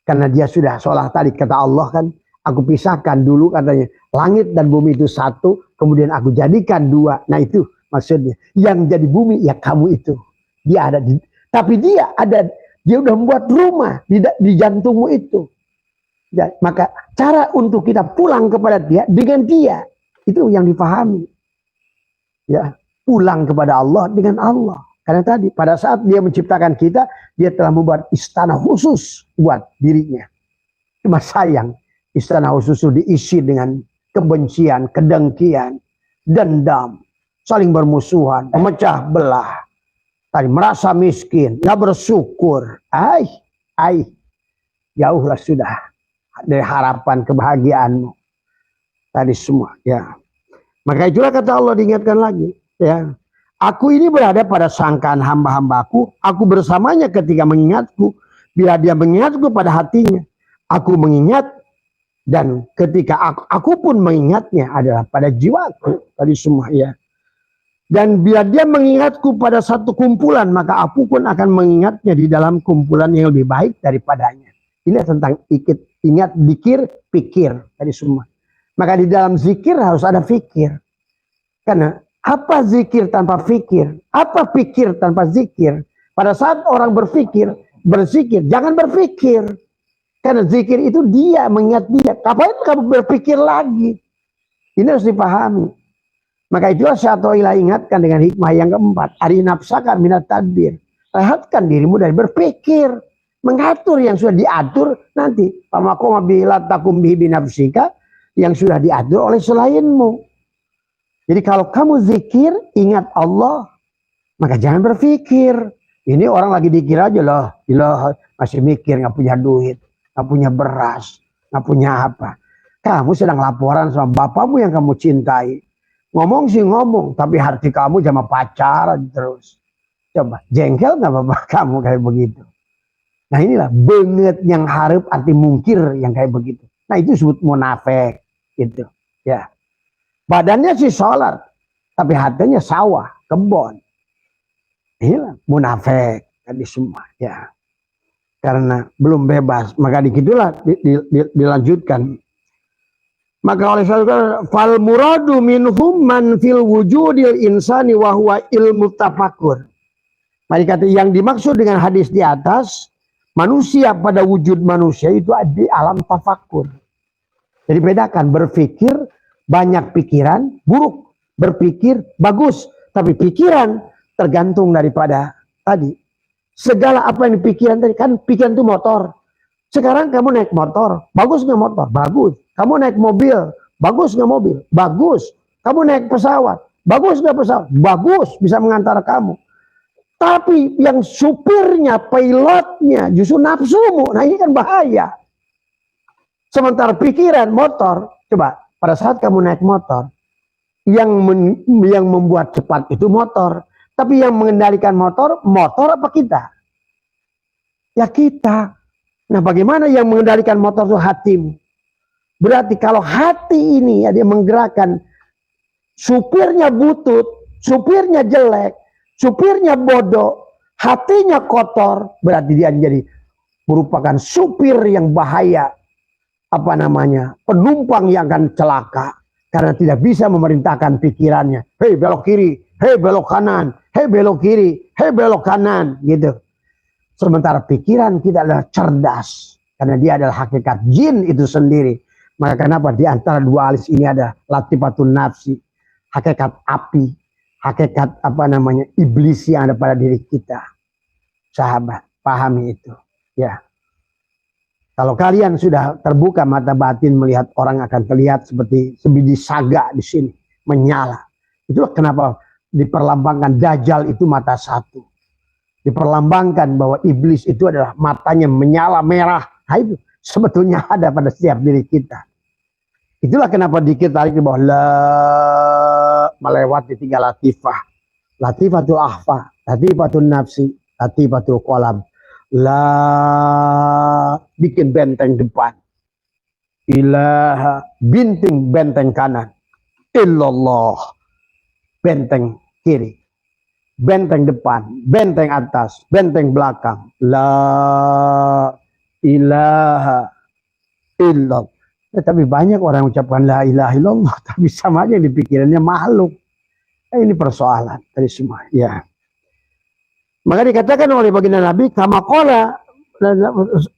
Karena dia sudah seolah tadi kata Allah kan, aku pisahkan dulu katanya langit dan bumi itu satu, kemudian aku jadikan 2. Nah itu maksudnya. Yang jadi bumi ya kamu itu. Dia ada di, tapi dia udah membuat rumah di jantungmu itu. Ya, maka cara untuk kita pulang kepada dia dengan dia itu yang dipahami. Ya, pulang kepada Allah dengan Allah. Karena tadi pada saat dia menciptakan kita, dia telah membuat istana khusus buat dirinya. Cuma sayang, istana khusus itu diisi dengan kebencian, kedengkian, dendam, saling bermusuhan, memecah belah. Tadi merasa miskin, nggak bersyukur. Jauhlah sudah dari harapan kebahagiaanmu. Tadi semua, ya. Maka itulah kata Allah diingatkan lagi, ya. Aku ini berada pada sangkaan hamba-hambaku, aku bersamanya ketika mengingatku. Bila dia mengingatku pada hatinya, aku mengingat, dan ketika aku pun mengingatnya adalah pada jiwaku. Tadi semua, ya. Dan bila dia mengingatku pada satu kumpulan, maka aku pun akan mengingatnya di dalam kumpulan yang lebih baik daripadanya. Ini tentang ingat, zikir, pikir. Tadi semua. Maka di dalam zikir harus ada fikir. Karena apa zikir tanpa fikir? Apa pikir tanpa zikir? Pada saat orang berzikir, jangan berpikir. Karena zikir itu dia, mengingat dia. Kapan kamu berpikir lagi? Ini harus dipahami. Maka itulah Syatoilah ingatkan dengan hikmah yang keempat. Ari nafsaka minat tadbir. Rehatkan dirimu dari berpikir. Mengatur yang sudah diatur nanti. Pamakoma bila takum bihi binafsika. Yang sudah diatur oleh selainmu. Jadi kalau kamu zikir, ingat Allah, maka jangan berpikir. Ini orang lagi dikir aja loh, masih mikir nggak punya duit, nggak punya beras, nggak punya apa. Kamu sedang laporan sama bapakmu yang kamu cintai. Ngomong sih ngomong, tapi hati kamu sama pacaran terus. Coba, jengkel nggak bapak kamu kayak begitu? Nah inilah banget yang harap arti mungkir yang kayak begitu. Nah itu disebut munafik, gitu, ya. Badannya sih sholat, tapi hatinya sawah, kebon. Inilah munafik tadi semua, ya. Karena belum bebas, maka dikitulah dilanjutkan. Maka oleh sebab fal muradu minhum man fil wujudil insani wa huwa ilmu tafakur. Mari kata yang dimaksud dengan hadis di atas, manusia pada wujud manusia itu di alam tafakur. Jadi bedakan berpikir, banyak pikiran, buruk. Berpikir, bagus. Tapi pikiran tergantung daripada tadi. Segala apa yang dipikiran tadi, kan pikiran itu motor. Sekarang kamu naik motor, bagus nggak motor? Bagus. Kamu naik mobil, bagus nggak mobil? Bagus. Kamu naik pesawat, bagus nggak pesawat? Bagus, bisa mengantar kamu. Tapi yang supirnya, pilotnya, justru nafsumu. Nah ini kan bahaya. Sementara pikiran, motor, coba. Pada saat kamu naik motor, yang membuat cepat itu motor. Tapi yang mengendalikan motor apa kita? Ya kita. Nah bagaimana yang mengendalikan motor itu hatimu? Berarti kalau hati ini ya, dia menggerakkan, supirnya butut, supirnya jelek, supirnya bodoh, hatinya kotor, berarti dia jadi merupakan supir yang bahaya. Apa namanya, penumpang yang akan celaka karena tidak bisa memerintahkan pikirannya. Hei belok kiri, hei belok kanan, hei belok kiri, hei belok kanan, gitu. Sementara pikiran kita adalah cerdas karena dia adalah hakikat jin itu sendiri. Maka kenapa di antara dua alis ini ada latifatun nafsi, hakikat api, hakikat apa namanya iblis yang ada pada diri kita. Sahabat, pahami itu, ya. Kalau kalian sudah terbuka mata batin melihat orang akan terlihat seperti sebiji saga di sini menyala. Itulah kenapa diperlambangkan Dajjal itu mata satu. Diperlambangkan bahwa iblis itu adalah matanya menyala merah. Nah, itu sebetulnya ada pada setiap diri kita. Itulah kenapa dikit tarik di bawah la melewati tiga latifah. Latifatul ahfa, latifatul nafsi, latifatul qalam. La bikin benteng depan, ilaha binting benteng kanan, illallah benteng kiri, benteng depan, benteng atas, benteng belakang. La ilaha illallah. Tapi banyak orang mengucapkan la ilaha illallah, tapi sama aja yang dipikirannya makhluk. Ini persoalan tadi semua, ya. Maka dikatakan oleh baginda Nabi, kama qala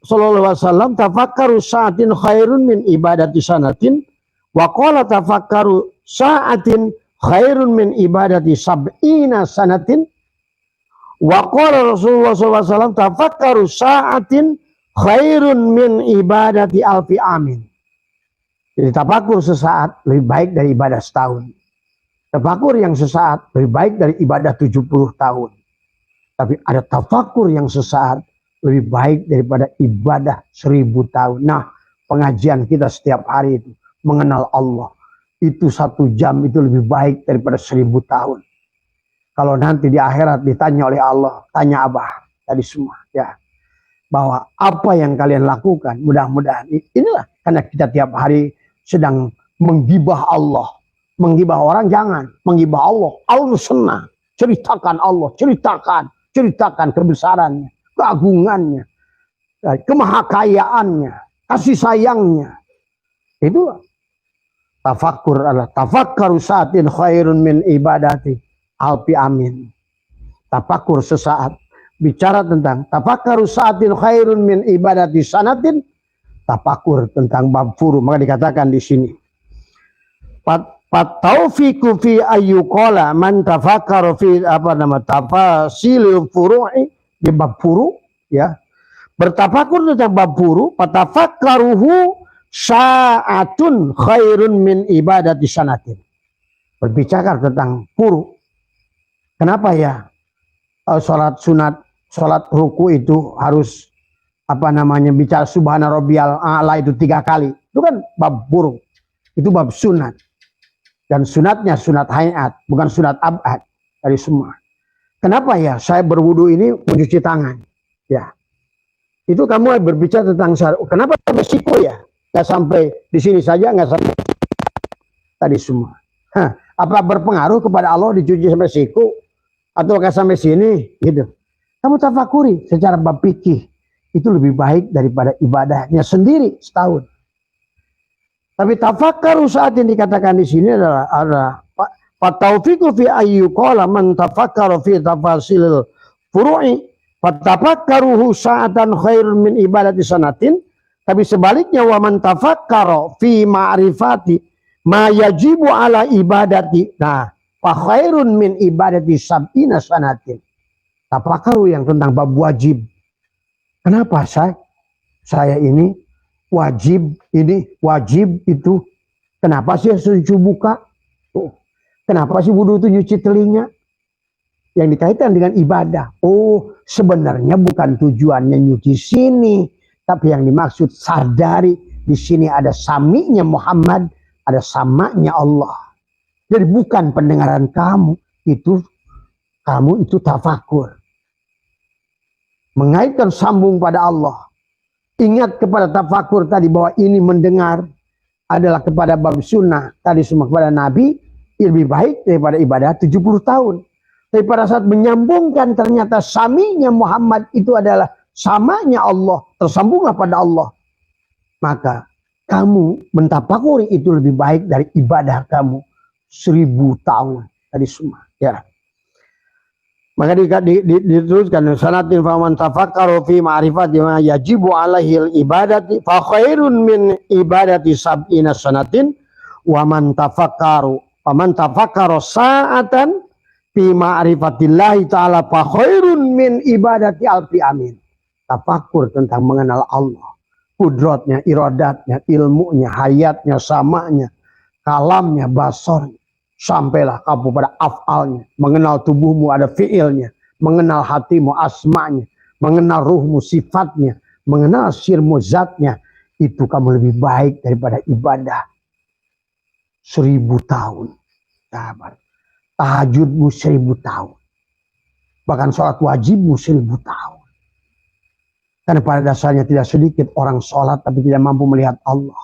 sallallahu alaihi wasallam, tafakkaru sa'atin khairun min ibadati sanatin, wa qala tafakkaru sa'atin khairun min ibadati sab'ina sanatin, wa qala Rasulullah sallallahu alaihi wasallam, tafakkaru sa'atin khairun min ibadati alfi amin. Jadi tafakur sesaat lebih baik dari ibadah setahun. Tafakur yang sesaat lebih baik dari ibadah 70 tahun. Tapi ada tafakur yang sesaat lebih baik daripada ibadah 1000 tahun. Nah, pengajian kita setiap hari itu mengenal Allah. Itu 1 jam itu lebih baik daripada 1000 tahun. Kalau nanti di akhirat ditanya oleh Allah, tanya Abah tadi semua ya, bahwa apa yang kalian lakukan, mudah-mudahan inilah, karena kita tiap hari sedang menggibah Allah. Menggibah orang jangan, menggibah Allah. Allah senang. Ceritakan Allah, ceritakan kebesarannya, keagungannya, kemahakayaannya, kasih sayangnya. Itu tafakur adalah tafakkaru saatin khairun min ibadati alfi amin. Tafakur sesaat, bicara tentang tafakkaru saatin khairun min ibadati sanatin. Tafakur tentang bab furu, maka dikatakan di sini Fataufiku fi ayyuqala man tafakkara fi tafasil furu'i, di bab furu ya. Bertafakur tentang bab furu, fatafakkaruhu sa'atun khairun min ibadati sanatin. Berbicara tentang furu. Kenapa ya salat sunat, salat ruku itu harus bicara subhana rabbiyal a'la itu 3 kali. Itu kan bab furu. Itu bab sunat. Dan sunatnya sunat hayat, bukan sunat abad dari semua. Kenapa ya saya berwudu ini mencuci tangan? Ya, itu kamu berbicara tentang kenapa resiko ya? Nggak sampai di sini saja, nggak sampai tadi semua. Apa berpengaruh kepada Allah dicuci sampai siku atau nggak sampai sini? Gitu. Kamu tafakuri secara bab fikih itu lebih baik daripada ibadahnya sendiri setahun. Tapi tafakkaru saat yang dikatakan di sini adalah fataufiqu fi ayyuqala man tafakkara fi tafasil furu'i fatafakkaruhu sa'atan khairun min ibadati sanatin. Tapi sebaliknya wa man tafakkara fi ma'rifati ma yajibu ala ibadati, nah fa khairun min ibadati sab'ina sanatin. Tafakkaru yang tentang bab wajib. Kenapa saya ini wajib itu, kenapa sih harus cuci buka? Kenapa sih wudhu itu nyuci telinga? Yang dikaitkan dengan ibadah. Oh, sebenarnya bukan tujuannya nyuci sini, tapi yang dimaksud sadari di sini ada saminya Muhammad, ada samanya Allah. Jadi bukan pendengaran kamu itu tafakur. Mengaitkan sambung pada Allah. Ingat kepada tafakur tadi bahwa ini mendengar adalah kepada bab sunnah tadi semua kepada Nabi lebih baik daripada ibadah 70 tahun. Tapi pada saat menyambungkan ternyata saminya Muhammad itu adalah samanya Allah, tersambunglah pada Allah. Maka kamu mentafakuri itu lebih baik dari ibadah kamu 1000 tahun tadi semua. Ya. Maka diteruskan sanatin faman tafakkara fi ma'rifati ma yajibu alaihi ibadati fa khairun min ibadati sab'ina sanatin wa man tafakkara sa'atan fi ma'rifatillahi ta'ala fa khairun min ibadati alfi amin. Tafakkur tentang mengenal Allah, kudratnya, iradatnya, ilmunya, hayatnya, samanya, kalamnya, basarnya. Sampailah kamu pada afalnya, mengenal tubuhmu ada fiilnya, mengenal hatimu asmanya, mengenal ruhmu sifatnya, mengenal sirmu zatnya. Itu kamu lebih baik daripada ibadah 1000 tahun. Sahabat, tahajudmu 1000 tahun, bahkan sholat wajibmu 1000 tahun. Karena pada dasarnya tidak sedikit orang sholat tapi tidak mampu melihat Allah.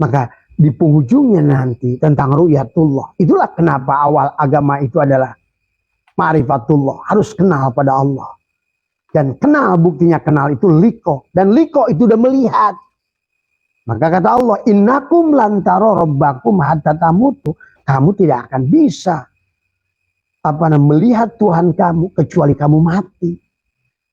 Maka di penghujungnya nanti tentang ru'yatullah. Itulah kenapa awal agama itu adalah ma'rifatullah. Harus kenal pada Allah. Dan kenal, buktinya kenal itu liko. Dan liko itu udah melihat. Maka kata Allah, innakum lantaro rabbakum hatta tamutu. Kamu tidak akan bisa melihat Tuhan kamu kecuali kamu mati.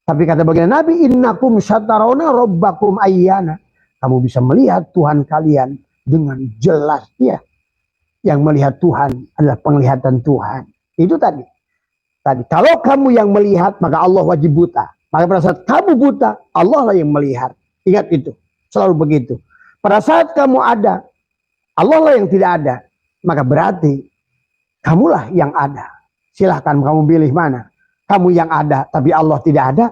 Tapi kata baginda Nabi, innakum syatarona rabbakum ayyana. Kamu bisa melihat Tuhan kalian dengan jelas ya. Yang melihat Tuhan adalah penglihatan Tuhan. Itu tadi. Kalau kamu yang melihat maka Allah wajib buta. Maka pada saat kamu buta, Allah lah yang melihat. Ingat itu. Selalu begitu. Pada saat kamu ada, Allah lah yang tidak ada. Maka berarti kamulah yang ada. Silahkan kamu pilih mana. kamu yang ada tapi Allah tidak ada?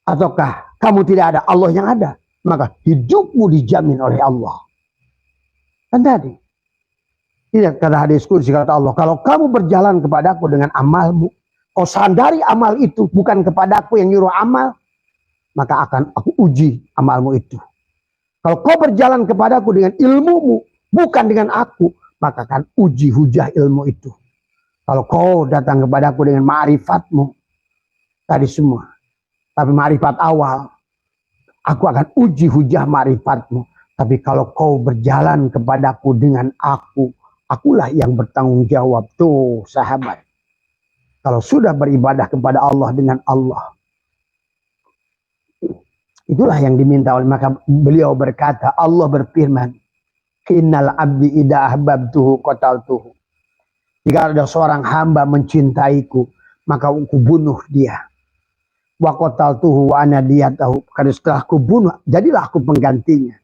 Ataukah kamu tidak ada, Allah yang ada? Maka hidupmu dijamin oleh Allah. Kan tadi. Tidak kata hadis qudsi kata Allah, kalau kamu berjalan kepadaku dengan amalmu, kau sandari amal itu bukan kepadaku yang nyuruh amal, maka akan aku uji amalmu itu. Kalau kau berjalan kepadaku dengan ilmumu, bukan dengan aku, maka akan uji hujah ilmu itu. Kalau kau datang kepadaku dengan ma'rifatmu, tadi semua, tapi ma'rifat awal, aku akan uji hujah ma'rifatmu. Tapi kalau kau berjalan kepadaku dengan aku, akulah yang bertanggung jawab. Tuh sahabat, kalau sudah beribadah kepada Allah dengan Allah, itulah yang diminta oleh, maka beliau berkata, Allah berfirman, innal abdi idza ahbabtuhu qataltuhu. Jika ada seorang hamba mencintaiku, maka aku bunuh dia. Wa qataltuhu wa ana diyatahu. Karena setelah aku bunuh, jadilah aku penggantinya.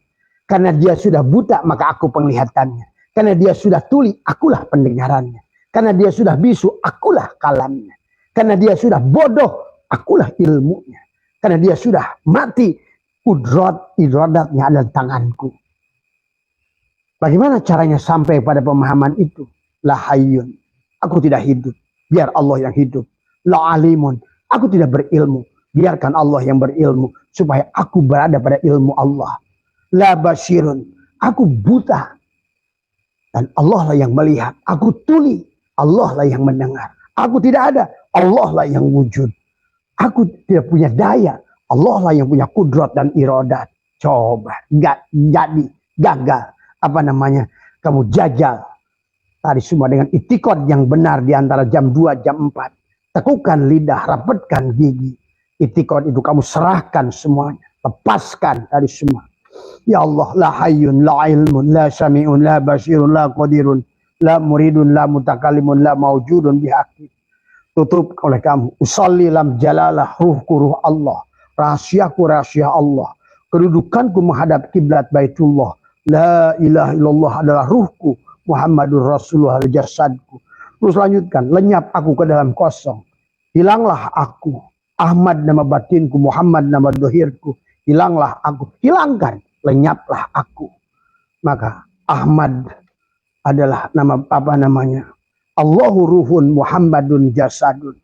Karena dia sudah buta, maka aku penglihatannya. Karena dia sudah tuli, akulah pendengarannya. Karena dia sudah bisu, akulah kalamnya. Karena dia sudah bodoh, akulah ilmunya. Karena dia sudah mati, idradatnya adalah tanganku. Bagaimana caranya sampai pada pemahaman itu? La hayyun, aku tidak hidup, biar Allah yang hidup. La alimun, aku tidak berilmu, biarkan Allah yang berilmu, supaya aku berada pada ilmu Allah. La basirun, aku buta, dan Allah lah yang melihat. Aku tuli, Allah lah yang mendengar. Aku tidak ada, Allah lah yang wujud. Aku tidak punya daya, Allah lah yang punya kudrat dan iradat. Coba, nggak jadi, gagal. Apa namanya? Kamu jajal. Tadi semua dengan itikad yang benar di antara jam 2, jam 4. Tekukan lidah, rapatkan gigi. Itikad itu kamu serahkan semuanya. Lepaskan tadi semua. Ya Allah, la hayyun, la ilmun, la sami'un, la basirun, la qadirun, la muridun, la mutakalimun, la mawjudun bihaqi. Tutup oleh kamu. Usalli lam jalalah, ruhku ruh Allah. Rahasiaku rahasia Allah. Kedudukanku menghadap kiblat Baitullah. La ilaha illallah adalah ruhku. Muhammadur Rasulullah jasadku. Terus lanjutkan. Lenyap aku ke dalam kosong. Hilanglah aku. Ahmad nama batinku. Muhammad nama dohirku. Hilanglah aku. Hilangkan. Lenyaplah aku. Maka Ahmad adalah nama apa namanya? Allahu ruhun Muhammadun jasadun.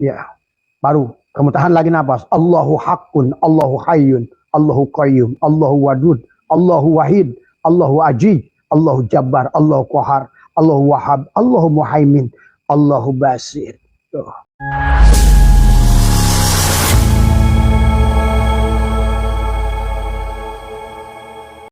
Ya. Baru kamu tahan lagi nafas. Allahu haqqun. Allahu hayyun. Allahu qayyum. Allahu wadud. Allahu wahid. Allahu ajid. Allahu jabbar. Allahu qahar. Allahu wahab. Allahu muhaimin. Allahu basir. Tuh.